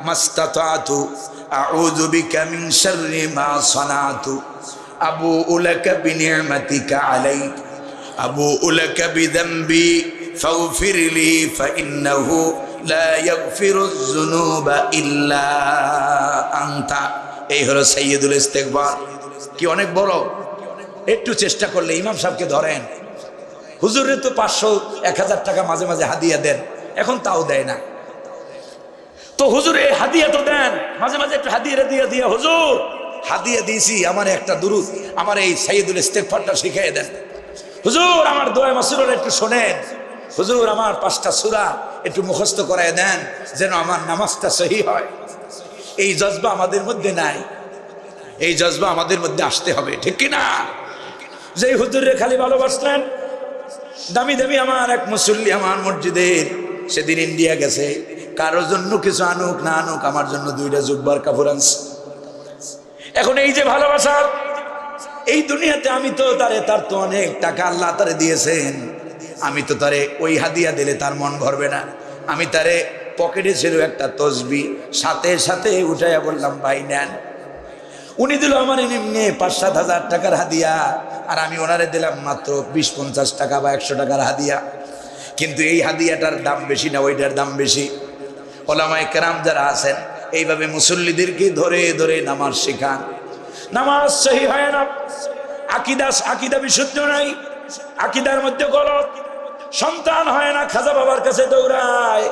মাস্তাতাতু আউযু বিকা মিন শাররি মা সানাতু আবুউ লাকা বিনি'মাতিকা আলাইয়া আবুউ লাকা বিযামবি ফাগফির লি ফাইন্নাহু লা ইয়াগফিরুয যুনুবা ইল্লা আনতা। এই হলো সাইয়্যিদুল ইস্তিগফার। কি অনেক বড়! একটু চেষ্টা করলে ইমাম সাহেবকে ধরেন, হুজুরের তো 500-1000 টাকা মাঝে মাঝে হাদিয়া দেন, এখন তাও দেয় না। তো হুজুর এই হাদিয়া তো দেন, মাঝে মাঝে একটু হাদিয়া দিয়ে হুজুর হাদিয়া দিয়েছি, আমার একটা দুরূদ, আমার এই সাইয়্যিদুল ইস্তিগফারটা শিখিয়ে দেন। হুজুর আমার দোয়া মাসুরা একটু শোনেন। হুজুর আমার 5টা সূরা একটু মুখস্থ করায় দেন, যেন আমার নামাজটা সহি হয়। এই জজবা আমাদের মধ্যে নাই। এই জজবা আমাদের মধ্যে আসতে হবে, ঠিক কি না? যেই হুজুরে খালি ভালোবাসলেন, দামি দামি আমার এক মুসল্লি আমার মসজিদের, সেদিন ইন্ডিয়া গেছে, কারোর জন্য কিছু আনুক না আনুক, আমার জন্য 2টা জুব্বার কাপড় আনছে। এখন এই যে ভালোবাসা, এই দুনিয়াতে আমি তো তার তো অনেক টাকা আল্লাহ তারে দিয়েছেন, আমি তো তারে ওই হাদিয়া দিলে তার মন ভরবে না। আমি তারে পকেটে ছিল একটা তসবি, সাথে সাথে উঠাইয়া বললাম ভাই নেন। উনি দিল আমার এমনি 5-7 হাজার টাকার হাদিয়া, আর আমি ওনারে দিলাম মাত্র 20-50 টাকা বা 100 টাকার হাদিয়া। কিন্তু এই হাদিয়াটার দাম বেশি না ওইটার দাম বেশি? ওলামায়ে কেরাম যারা আছেন এইভাবে মুসল্লিদেরকে ধরে ধরে নামাজ শেখান। নামাজ সহি হয় না, আকিদা বিশুদ্ধ নাই, আকিদার মধ্যে গলত। সন্তান হয় না, খাজা বাবার কাছে দৌড়ায়।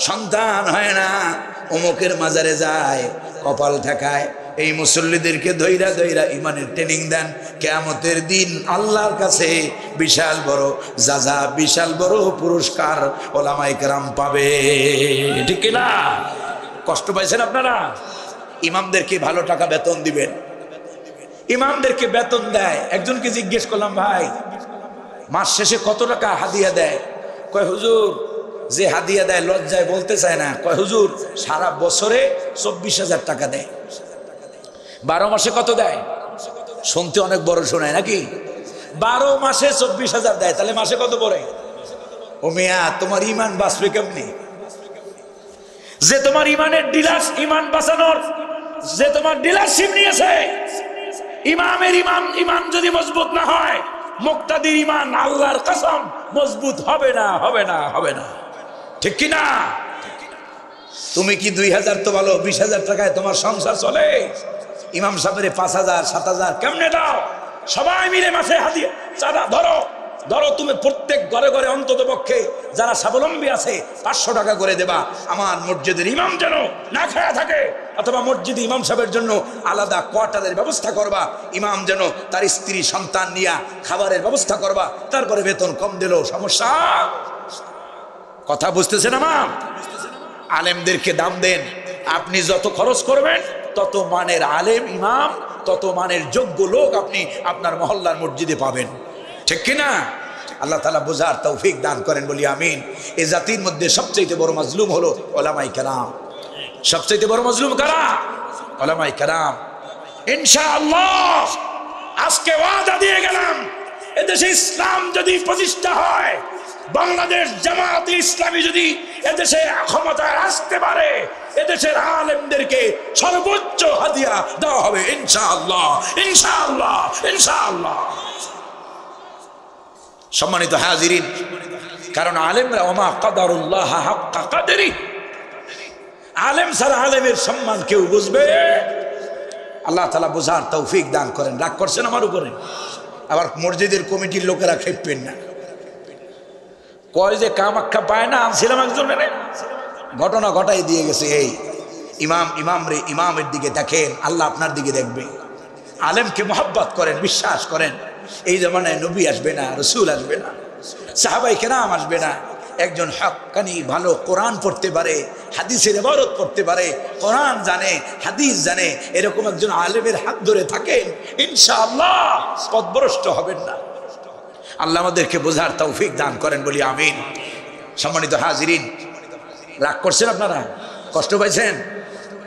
সন্তান হয় না, অমুকের মাজারে যায়, কপাল ঠেকায়। এই মুসল্লিদেরকে ধৈরা ধৈরা ইমানের ট্রেনিং দেন। কিয়ামতের দিন আল্লাহর কাছে বিশাল বড় যাজা, বিশাল বড় পুরস্কার ওলামায়ে কেরাম পাবে। ঠিক কি না? কষ্ট পাইছেন আপনারা? ইমামদেরকে ভালো টাকা বেতন দিবেন। ইমামদেরকে বেতন দেয়। একজনকে জিজ্ঞেস করলাম, ভাই মাস শেষে কত টাকা হাদিয়া দেয়? কয় হুজুর, যে হাদিয়া দেয় লজ্জায় বলতে চায় না। কয় হুজুর, সারা বছরে 24,000 টাকা দেয়। 12 মাসে কত দেয়? শুনতে অনেক বড় শোনায় নাকি? 12 মাসে 24,000 দেয়, তাহলে মাসে কত পড়ে? ও মিয়া, তোমার ইমান বাঁচবে কেমনি? যে তোমার ইমানের ডিলার, ইমান বাঁচানোর যে তোমার ডিলারশিপ নিয়েছে, ইমান যদি মজবুত না হয়, মুক্তাদির ইমান আল্লাহর কসম মজবুত হবে না, হবে না, হবে না। ঠিক কি না? তুমি কি 2,000 তো ভালো, 20,000 টাকায় তোমার সংসার চলে? ইমাম সাহেবের 5,000 7,000 কেমনে দাও? সবাই মিলে মাসে হাদিয়া চাঁদা ধরো। তুমি প্রত্যেক ঘরে ঘরে অন্তত পক্ষে যারা স্বাবলম্বী আছে 500 টাকা করে দেবা। আমার মসজিদের ইমাম যেন না খায়া থাকে, অথবা মসজিদে ইমাম সাহেবের জন্য আলাদা কোয়ার্টারের ব্যবস্থা করবা। ইমাম যেন তার স্ত্রী সন্তান নিয়ে খাবারের ব্যবস্থা করবা। তারপরে বেতন কম দিলেও সমস্যা। কথা বুঝতেছেন আমার? আলেমদেরকে দাম দেন। আপনি যত খরচ করবেন তত মানের আলেম, ইমাম, তত মানের যোগ্য লোক আপনি আপনার মহল্লার মসজিদে পাবেন। ঠিক কিনা? আল্লাহ তাআলা বুঝার তৌফিক দান করেন, বলি আমিন। এই জাতির মধ্যে সবচেয়ে বড় মাজলুম হলো উলামায়ে কেরাম। সবচেয়ে বড় মাজলুম কারা? উলামায়ে কেরাম। ইনশাআল্লাহ আজকে ওয়াদা দিয়ে গেলাম, এদেশে ইসলাম যদি প্রতিষ্ঠা হয়, বাংলাদেশ জামাতে ইসলামী যদি এদেশে ক্ষমতায় আসতে পারে, এদেশের আলেমদেরকে সর্বোচ্চ হাদিয়া দেওয়া হবে ইনশাআল্লাহ, ইনশাআল্লাহ, ইনশাআল্লাহ। সম্মানিত হাজিরিন, কারণ আলেমরা ওমা কাদারুল্লাহ হাক্কা কাদরি, আলেম ছাড়া আলেমের সম্মান কেউ বুঝবে। আল্লাহ তাআলা বুঝার তৌফিক দান করেন। রাগ করছেন আমার উপরে? আবার মসজিদের কমিটির লোকেরা খেপবেন না। কয় যে কামাখ্যা পায় না, আনছিলাম একজনের ঘটনা ঘটাই দিয়ে গেছে। এই ইমামের দিকে দেখেন, আল্লাহ আপনার দিকে দেখবে। আলেমকে মোহাব্বত করেন, বিশ্বাস করেন। এই জামানায় নবী আসবে না, রসুল আসবে না, সাহাবায়ে কেরাম আসবে না। একজন হক্কানি ভালো কোরআন পড়তে পারে, হাদিসের ইবারত পড়তে পারে, কোরআন জানে, হাদিস জানে, এরকম একজন আলেমের হাত ধরে থাকেন, ইনশাআল্লাহ পথভ্রষ্ট হবেন না। আল্লাহ আমাদেরকে বোঝার তৌফিক দান করেন, বলি আমিন। সম্মানিত হাজিরিন, রাগ করছেন আপনারা? কষ্ট পাইছেন?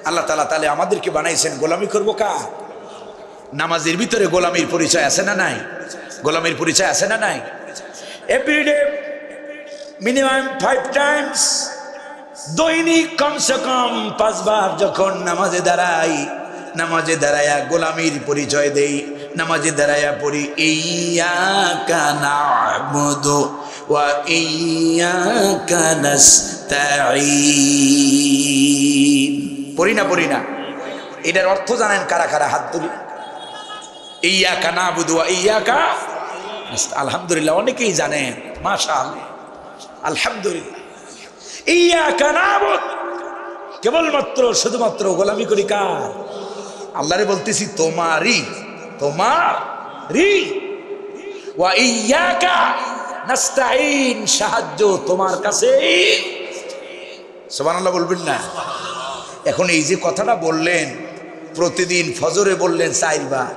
আল্লাহ তাআলা তাহলে আমাদেরকে বানাইছেন গোলামি করবো কার? নামাজের ভিতরে গোলামির পরিচয় আছে না নাই? গোলামির পরিচয় আছে না নাই? এভরিডে মিনিমাম 5 টাইমস, দৈনিক কমসে কম 5 বার যখন নামাজে দাঁড়াই, নামাজে দাঁড়ায়া গোলামির পরিচয় দেই। নামাজে দাঁড়ায়া পড়ি ইয়্যাকা না'বুদু ওয়া ইয়্যাকা নাস্তাঈন। পড়ি না? এটার অর্থ জানেন কারা কারা? হাত তুলি। ইয়্যাকা না'বুদু ওয়া ইয়্যাকা, আলহামদুলিল্লাহ অনেকেই জানেন, মাশাআল্লাহ, আলহামদুলিল্লাহ। ইয়্যাকা না'বুদু, কেবলমাত্র শুধুমাত্র গোলামি করি কার? আল্লাহরে বলতেছি তোমারই, ওয়া ইয়্যাকা নাস্তাঈন, সাহায্য তোমার কাছেই। সুবহানাল্লাহ বলবেন না? এখন এই যে কথাটা বললেন, প্রতিদিন ফজরে বললেন 4 বার,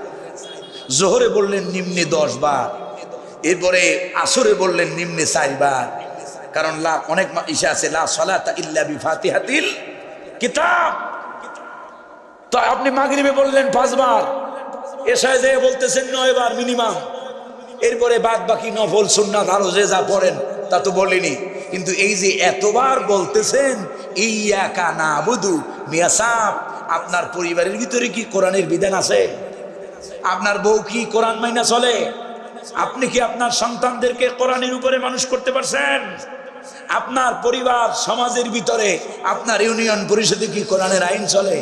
জোহরে বললেন নিম্নে 10 বার, এরপরে আসরে বললেন নিম্নে 4 বার। কারণ অনেক ইশা আছে, লা সালাতা ইল্লা বিফাতিহাতিল কিতাব। তো আপনি মাগরিবে বললেন 5 বার, এশায় যেয়ে বলতেছেন 9 বার মিনিমাম। এরপরে বাদ বাকি নফল সুন্নাত আরো যে যা পড়েন তা তো বলিনি। কিন্তু এই যে এতবার বলতেছেন ইয়াকা নাবুদু, মিয়া সাহেব আপনার পরিবারের ভিতরে কি কোরআনের বিধান আছে? আপনার বউ কি কোরআন মাইনা চলে? আপনি কি আপনার সন্তানদেরকে কোরআনের উপরে মানুষ করতে পারছেন? আপনার পরিবার সমাজের ভিতরে আপনার ইউনিয়ন পরিষদে কি কোরআনের আইন চলে?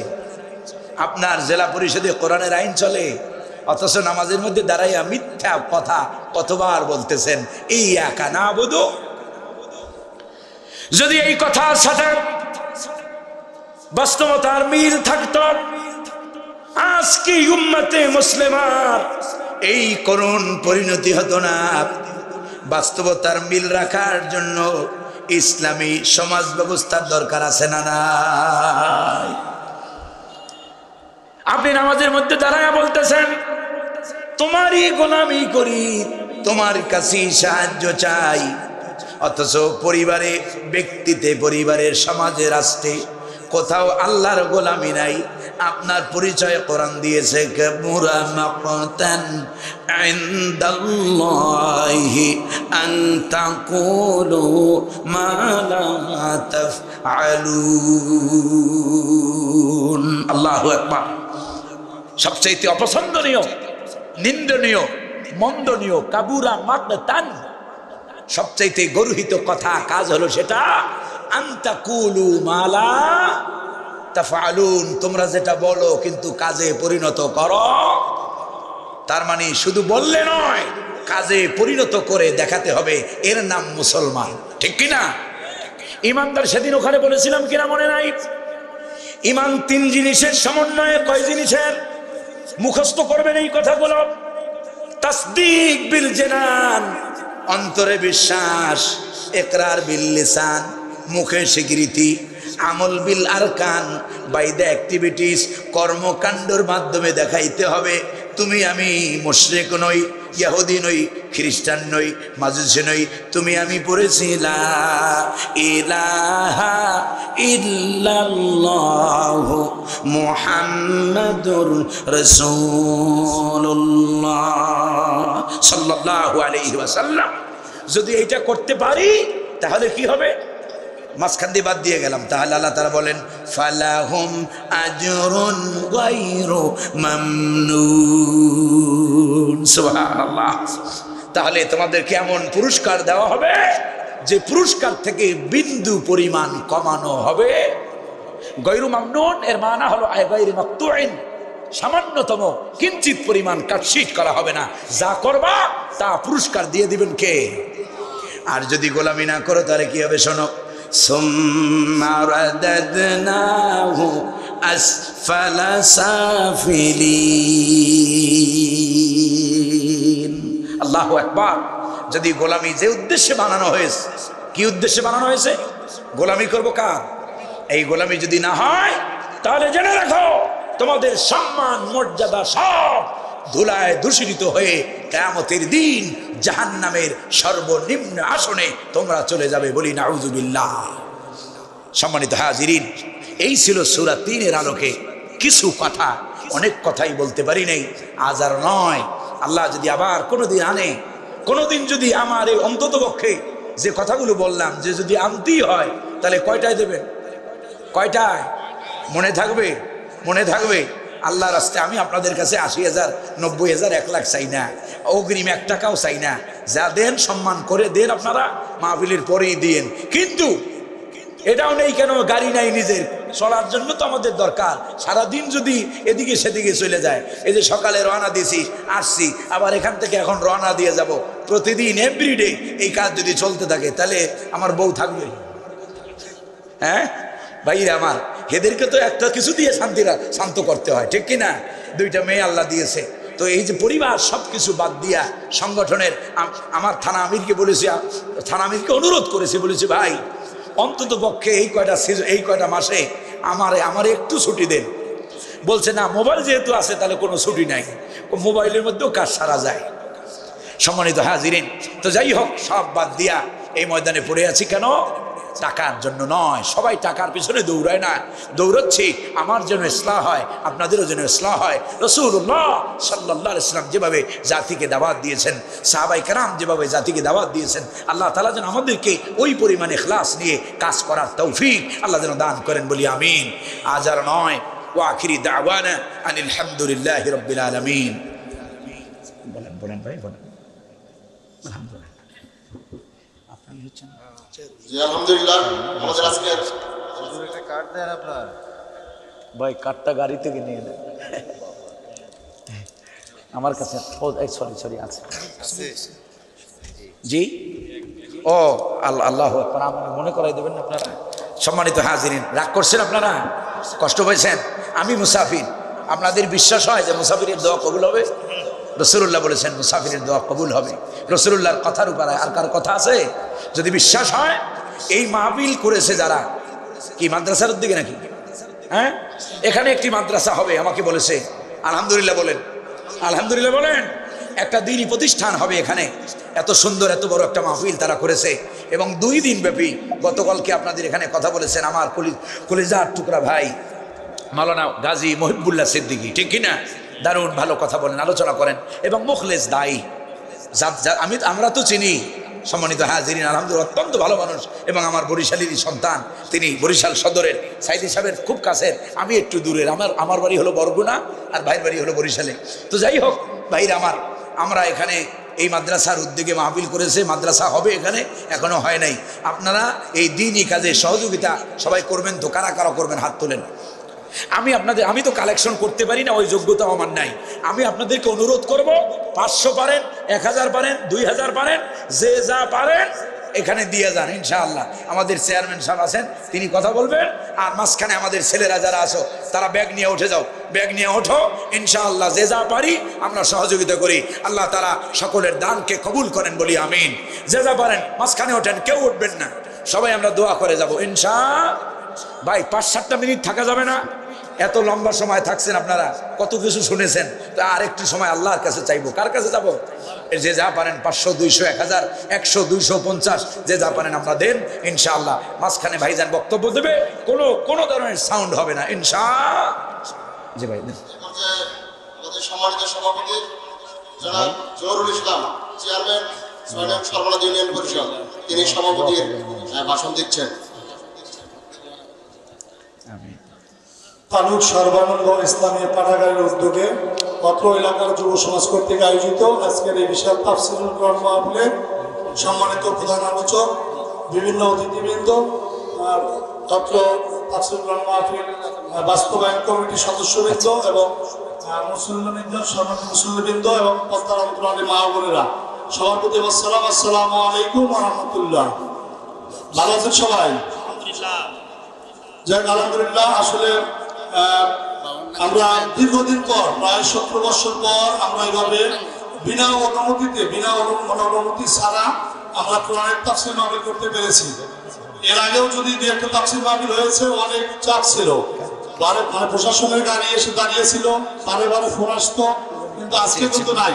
আপনার জেলা পরিষদে কোরআনের আইন চলে? অথচ নামাজের মধ্যে দাঁড়াইয়া মিথ্যা কথা কতবার বলতেছেন ইয়াকা নাবুদু। যদি এই কথার সাথে বাস্তবতার মিল থাকত, আজকে উম্মতে মুসলিমার এই করুণ পরিণতি হতো না। বাস্তবতার মিল রাখার জন্য ইসলামী সমাজ ব্যবস্থার দরকার আছে না নাই? আপনি নামাজের মধ্যে দাঁড়ায়া বলতেছেন তোমারই গোলামি করি, তোমার কাছে সাহায্য চাই, অথচ পরিবারে, ব্যক্তিতে, পরিবারের, সমাজে, রাষ্ট্রে কোথাও আল্লাহর গোলামি নাই। আপনার পরিচয় কোরআন দিয়েছে কাবুরা মাকতান ইনদাল্লাহি আন তাকুলু মা লা তাফআলুন। আল্লাহু আকবার। সবচেয়ে অপছন্দনীয়, নিন্দনীয়, মন্দনীয় কাবুরা মাকতান, সবচাইতে গর্হিত কথা, কাজ হলো সেটা আনতাকুলু মা লা তাফআলুন, তোমরা যেটা বলো কিন্তু কাজে পরিণত করো। তার মানে শুধু বললে নয়, কাজে পরিণত করে দেখাতে হবে, এর নাম মুসলমান। ঠিক কিনা? ইমানদার সেদিন ওখানে বলেছিলাম কিনা মনে নাই? ইমান 3 জিনিসের সমন্বয়ে। কয় জিনিসের? মুখস্থ করবেন এই কথাগুলো। তাসদীক বিল জানান, অন্তরে বিশ্বাস, ইকরার বিল লিসান, মুখে স্বীকৃতি, আমল বিল আরকান, বাই দ্য অ্যাক্টিভিটিস, কর্মকাণ্ডের মাধ্যমে দেখাইতে হবে তুমি আমি মুশরিক নই, ইহুদি নই, খ্রিস্টান নই, মাজুসি নই, তুমি আমি পড়েছি লা ইলাহা ইল্লাল্লাহ মুহাম্মাদুর রাসূলুল্লাহ সাল্লাল্লাহু আলাইহি ওয়াসাল্লাম। যদি এইটা করতে পারি তাহলে কি হবে? মাঝখান দিয়ে বাদ দিয়ে গেলাম। তাহলে আল্লাহ তাআলা বলেন ফালাহুম আজরুন গায়রু মামনুন। সুবহানাল্লাহ। তাহলে তোমাদের কেমন পুরস্কার দেওয়া হবে যে পুরস্কার থেকে বিন্দু পরিমাণ কমানো হবে। গায়রু মামনুন এর মানে হলো গায়রু মাকতুইন, সামান্যতম কিঞ্চিত পরিমাণ কাটছিট করা হবে না। যা করবা তা পুরস্কার দিয়ে দিবেন কে? আর যদি গোলামি না করো তাহলে কি হবে শোনো। সুম্মা রাদাদনাহু আসফালা সাফিলিন। আল্লাহু আকবার। যদি গোলামি যে উদ্দেশ্যে বানানো হয়েছে, কি উদ্দেশ্যে বানানো হয়েছে? গোলামি করবো কার? এই গোলামি যদি না হয় তাহলে জেনে রাখো তোমাদের সম্মান মর্যাদা সব ধুলায় দূষিত হয়ে কিয়ামতের দিন জাহান্নামের সর্বনিম্ন আসনে তোমরা চলে যাবে। বলি নাউযুবিল্লাহ। সম্মানিত হাজিরিন, এই ছিল সূরা 3-এর আলোকে কিছু কথা। অনেক কথাই বলতে পারি নাই, আজ আর নয়। আল্লাহ যদি আবার কোনোদিন আনে, কোনোদিন যদি আমার এই অন্ততপক্ষে যে কথাগুলো বললাম যে যদি আনতেই হয় তাহলে কয়টায় দেবেন? কয়টায়? মনে থাকবে? মনে থাকবে? আল্লাহ রাস্তায় আমি আপনাদের কাছে 80,000, 90,000, 1 লাখ চাই না, অগ্রিম 1 টাকাও চাই না। যা দেন সম্মান করে দেন, আপনারা মাহফিলের পরেই দিন। কিন্তু এটাও নেই কেন, গাড়ি নাই নিজের, চলার জন্য তো আমাদের দরকার। সারাদিন যদি এদিকে সেদিকে চলে যায়, এই যে সকালে রওনা দিয়েছি, আসছি, আবার এখান থেকে এখন রওনা দিয়ে যাব, প্রতিদিন এভরিডে এই কাজ যদি চলতে থাকে তাহলে আমার বউ থাকবে? হ্যাঁ ভাইরা আমার, এদেরকে তো একটা কিছু দিয়ে শান্ত করতে হয়, ঠিক কিনা? 2টা মেয়ে আল্লাহ দিয়েছে। তো এই যে পরিবার সব কিছু বাদ দিয়া সংগঠনের আমার থানা আমিরকে বলেছি, থানা আমিরকে অনুরোধ করেছি, বলেছি ভাই অন্তত পক্ষে এই কয়টা মাসে আমার একটু ছুটি দেন। বলছে না, মোবাইল যেহেতু আছে তাহলে কোনো ছুটি নাই, মোবাইলের মধ্যেও কাজ সারা যায়। সম্মানিত হাজিরিন, তো যাই হোক, সব বাদ দিয়া এই ময়দানে পড়ে আছি কেন? টাকার জন্য নয়, সবাই টাকার পিছনে দৌড়ায় না, দৌড়াচ্ছি আমার যেন ইসলাহ হয়, আপনাদেরও যেন ইসলাহ হয়। রাসূলুল্লাহ সাল্লাল্লাহু আলাইহি ওয়াসাল্লাম যেভাবে জাতিকে দাওয়াত দিয়েছেন, সাহাবায়ে কেরাম যেভাবে জাতিকে দাওয়াত দিয়েছেন, আল্লাহ তাআলা যেন আমাদেরকে ওই পরিমাণে ইখলাস নিয়ে কাজ করার তৌফিক আল্লাহ যেন দান করেন, বলি আমিন। আজ আর নয়, ওয়া আখিরি দাওয়ানা আনিল হামদুলিল্লাহি রাব্বিল আলামিন। বলেন বলেন ভাই বলেন। আলহামদুলিল্লাহ। আপনি হচ্ছেন জি আলহামদুলিল্লাহ। আমাদের আজকে একটা কার্ড দেন আপনার ভাই, কার্ডটা গাড়ি থেকে নিয়ে নেন আমার কাছে। সরি আছে জি। ও আল্লাহ আকবার, আমাকে মনে করাই দেবেন না আপনারা। সম্মানিত হাজিরিন, রাগ করছেন আপনারা, কষ্ট পেয়েছেন? আমি মুসাফির, আপনাদের বিশ্বাস হয় যে মুসাফিরের দোয়া কবুল হবে? রাসূলুল্লাহ বলেছেন মুসাফিরের দোয়া কবুল হবে। রাসূলুল্লাহর কথার উপর আর কার কথা আছে? যদি বিশ্বাস হয়, এই মাহফিল করেছে যারা, কি মাদ্রাসার দিকে নাকি? হ্যাঁ, এখানে একটি মাদ্রাসা হবে আমাকে বলেছে। আলহামদুলিল্লাহ বলেন, আলহামদুলিল্লাহ বলেন। একটা দিনই প্রতিষ্ঠান হবে এখানে। এত সুন্দর এত বড় একটা মাহফিল তারা করেছে, এবং 2 দিন ব্যাপী। গতকালকে আপনাদের এখানে কথা বলেছেন আমার কলিজার টুকরা ভাই মাওলানা গাজী মহিবুল্লাহ সিদ্দিকী, ঠিক কিনা? দারুণ ভালো কথা বলেন, আলোচনা করেন, এবং মুখলেস দায়ী। আমরা তো চিনি। সম্মানিত হাজিরিন, আলহামদুলিল্লাহ অত্যন্ত ভালো মানুষ, এবং আমার বরিশালেরই সন্তান। তিনি বরিশাল সদরের সাইদি সাহেবের খুব কাছের, আমি একটু দূরের। আমার বাড়ি হলো বরগুনা, আর ভাইয়ের বাড়ি হলো বরিশালে। তো যাই হোক ভাইরা আমার, আমরা এখানে এই মাদ্রাসার উদ্যোগে মাহফিল করেছে। মাদ্রাসা হবে এখানে, এখনো হয় নাই। আপনারা এই দিনই কাজে সহযোগিতা সবাই করবেন তো? কারা কারা করবেন হাত তোলেন। আমি তো কালেকশন করতে পারি না, ওই যোগ্যতা আমার নাই। আমি আপনাদেরকে অনুরোধ করব, 500 পারেন, 1000 পারেন, 2000 পারেন, যে যা পারেন এখানে দিয়ে যান ইনশাআল্লাহ। আমাদের চেয়ারম্যান সাহেব আছেন, তিনি কথা বলবেন। আর মাঝখানে আমাদের ছেলেরা যারা আছো, তারা ব্যাগ নিয়ে উঠে যাও, ব্যাগ নিয়ে ওঠো ইনশাআল্লাহ। যে যা পারি আমরা সহযোগিতা করি। আল্লাহ তাআলা সকলের দানকে কবুল করেন, বলি আমিন। যে যা পারেন মাঝখানে ওঠেন, কেউ উঠবেন না, সবাই আমরা দোয়া করে যাব ইনশাআল্লাহ। ভাই 5-7টা মিনিট থাকা যাবে না? এত লম্বা সময় থাকছেন আপনারা, কত কিছু শুনেছেন। তো আর একটু সময় আল্লাহর কাছে চাইবো। কার কাছে যাবো? যে যা পারেন, 500, 200, 1000, 100, 250, যে যা পারেন আমরা দেন ইনশাআল্লাহ। মাঝখানে ভাইজান বক্তব্য দেবে, কোনো ধরনের সাউন্ড হবে না ইনশাআল্লাহ। জি ভাই দেন। আমাদের সম্মানিত সভাপতি জনাব জহুরুল ইসলাম, চেয়ারম্যান সর্বনাথ ইউনিয়ন পরিষদ, তিনি সভাপতির ভাষণ দিচ্ছেন। তালুক সর্বানন্দ ইসলামী পাঠাগারের উদ্যোগে অত্র এলাকার যুব সমাজ কর্তৃক আয়োজিত আজকের এই বিশাল তাফসীরুল কোরআন মাহফিলে সম্মানিত প্রধান আলোচক, বিভিন্ন অতিথিবৃন্দ, আর অত্র তাফসীরুল কোরআন মাহফিল বাস্তবায়ন কমিটির সদস্যবৃন্দ এবং মুসল্লিবৃন্দ, সম্মানিত মুসল্লিবৃন্দ এবং পদ্মার অন্তরালী মা বোনেরা, সবার প্রতি আসসালামু আলাইকুম ওয়া রাহমাতুল্লাহ। ভালো আছেন সবাই? যাক আলহামদুলিল্লাহ। আসলে আমরা দীর্ঘদিন পর, প্রায় 17 বছর পর, আমরা এভাবে বিনা অনুমতি ছাড়া আমরা কোরআনের তাফসীর মাহফিল করতে পেরেছি। এর আগেও যদি 2-একটা তাফসীর মাহফিল হয়েছে, অনেক চাপ ছিল, মানে প্রশাসনের গাড়ি এসে দাঁড়িয়েছিল, বারে বারে ফোন আসতো, কিন্তু আজকে কিন্তু নাই।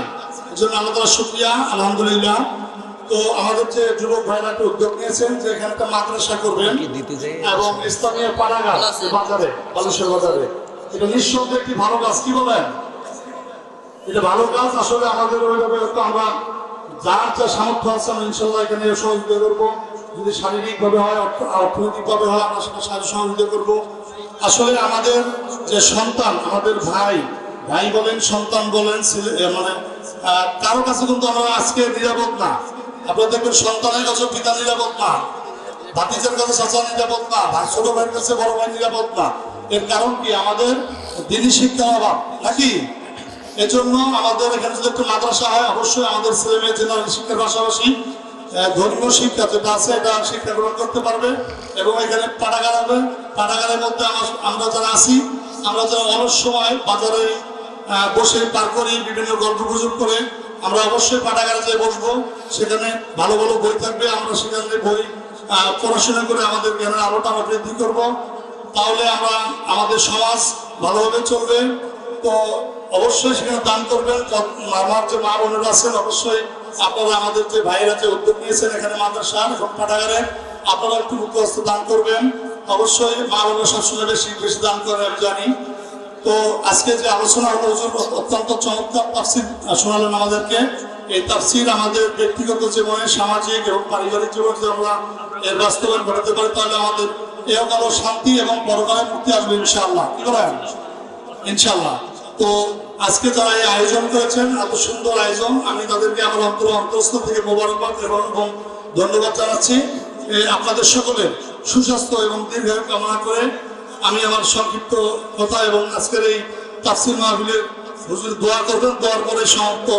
এই জন্য আমাদের শুকরিয়া, আলহামদুলিল্লাহ। তো আমাদের যে যুবক ভাইরা একটা উদ্যোগ নিয়েছেন যে এখানে একটা মাদ্রাসা করবেন এবং ইসলামী পাঠাগার বাজারে, বালুশের বাজারে, এটা নিঃসন্দেহে একটি ভালো কাজ। কি বলেন? এটা ভালো কাজ। আসলে আমাদের ওইভাবে আমরা যার যা সামর্থ্য আছে আমরা ইনশাল্লাহ এখানে সহযোগিতা করবো। যদি শারীরিকভাবে হয়, অর্থনৈতিকভাবে হয়, আমরা সেটা সহযোগিতা করবো। আসলে আমাদের যে সন্তান, আমাদের ভাই বলেন, সন্তান বলেন, মানে কারো কাছে কিন্তু আমরা আজকে নিরাপদ না। আপনারা দেখবেন সন্তানের কাছে পিতা নিরাপদ না, ভাতিজার কাছে চাচা নিরাপদ না, ছোট ভাইয়ের কাছে বড় ভাই নিরাপদ না। এর কারণ কি? আমাদের দিনই শিক্ষার অভাব নাকি? এজন্য আমাদের এখানে যদি একটু মাদ্রাসা হয়, অবশ্যই আমাদের ছেলে মেয়ে জেনারেল শিক্ষার পাশাপাশি ধর্মীয় শিক্ষা যেটা আছে এটা শিক্ষা গ্রহণ করতে পারবে। এবং এখানে পাঠাগার হবে। পাঠাগারের মধ্যে আমরা যারা আছি, আমরা যারা অলস সময় বাজারে বসে পার করি, বিভিন্ন গল্প গুজব করে, আমরা অবশ্যই পাঠাগারে যেয়ে বসবো। সেখানে ভালো ভালো বই থাকবে, আমরা সেখানে বই পড়াশোনা করে আমাদের জ্ঞানের আলোটা আমরা বৃদ্ধি করবো। তাহলে আমাদের সমাজ ভালোভাবে চলবে। তো অবশ্যই সেখানে দান করবেন। আমার যে মা বোনেরা আছেন, অবশ্যই আপনারা আমাদের যে ভাইয়েরা যে উদ্যোগ নিয়েছেন এখানে মাদ্রাসা এবং পাঠাগারে, আপনারা একটু মুখস্থ দান করবেন। অবশ্যই মা বাবা সবসময় বেশি বেশি দান করে আমি জানি। তো আজকে যে আলোচনা হলো, হুজুর অত্যন্ত চমৎকার তাফসীর শোনালেন আমাদেরকে। এই তাফসীর আমাদের ব্যক্তিগত জীবনে, সামাজিক এবং পারিবারিক জীবনে যদি আমরা এর বাস্তবায়ন ঘটাতে পারি, তাহলে আমাদের এহকালও শান্তি এবং পরকালে মুক্তি আসবে ইনশাআল্লাহ। কি বলেন? ইনশাআল্লাহ। তো আজকে যারা এই আয়োজন করেছেন, এত সুন্দর আয়োজন, আমি তাদেরকে আমার অন্তরস্থল থেকে মোবারকবাদ এবং ধন্যবাদ জানাচ্ছি। আপনাদের সকলের সুস্বাস্থ্য এবং দীর্ঘায়ু কামনা করে আমি আমার সংক্ষিপ্ত কথা এবং আজকের এই তাফসীর মাহফিলের হুজুর দোয়া করবেন, দোয়ার পরে সমাপ্ত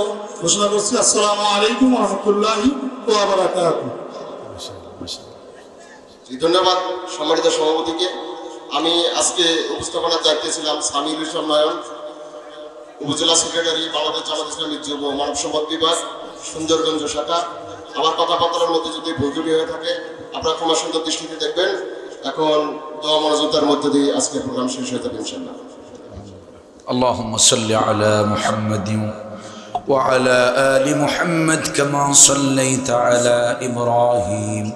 ঘোষণা করছি। আসসালামু আলাইকুম ওয়া রাহমাতুল্লাহি ওয়া বারাকাতুহু। ধন্যবাদ সম্মানিত সভাপতিকে। আমি আজকে উপস্থাপনার দায়িত্বে ছিলাম সামির ইসলাম নয়ন, উপজেলা সেক্রেটারি, বাংলাদেশ জামাত ইসলামী যুব মানব সম্পদ বিভাগ, সুন্দরগঞ্জ শাখা। আমার কথাবার্তার মধ্যে যদি ভুল ত্রুটি হয়ে থাকে আপনারা ক্ষমা সুন্দর দৃষ্টিতে দেখবেন। এখন দোয়া মনোযোগের মধ্যে দিয়ে আজকে প্রোগ্রাম শেষ হয়ে যাবে ইনশাআল্লাহ। اللهم صل على محمد وعلى آل محمد كما صليت على إبراهيم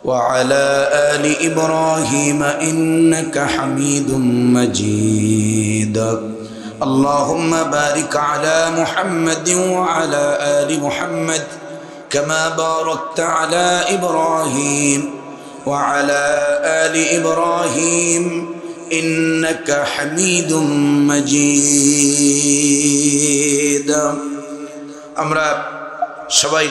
وعلى آل إبراهيم إنك حميد مجيد. اللهم بارك على محمد وعلى آل محمد كما باركت على إبراهيم وعلى آل إبراهيم إنك حميد مجيد. আমরা সবাই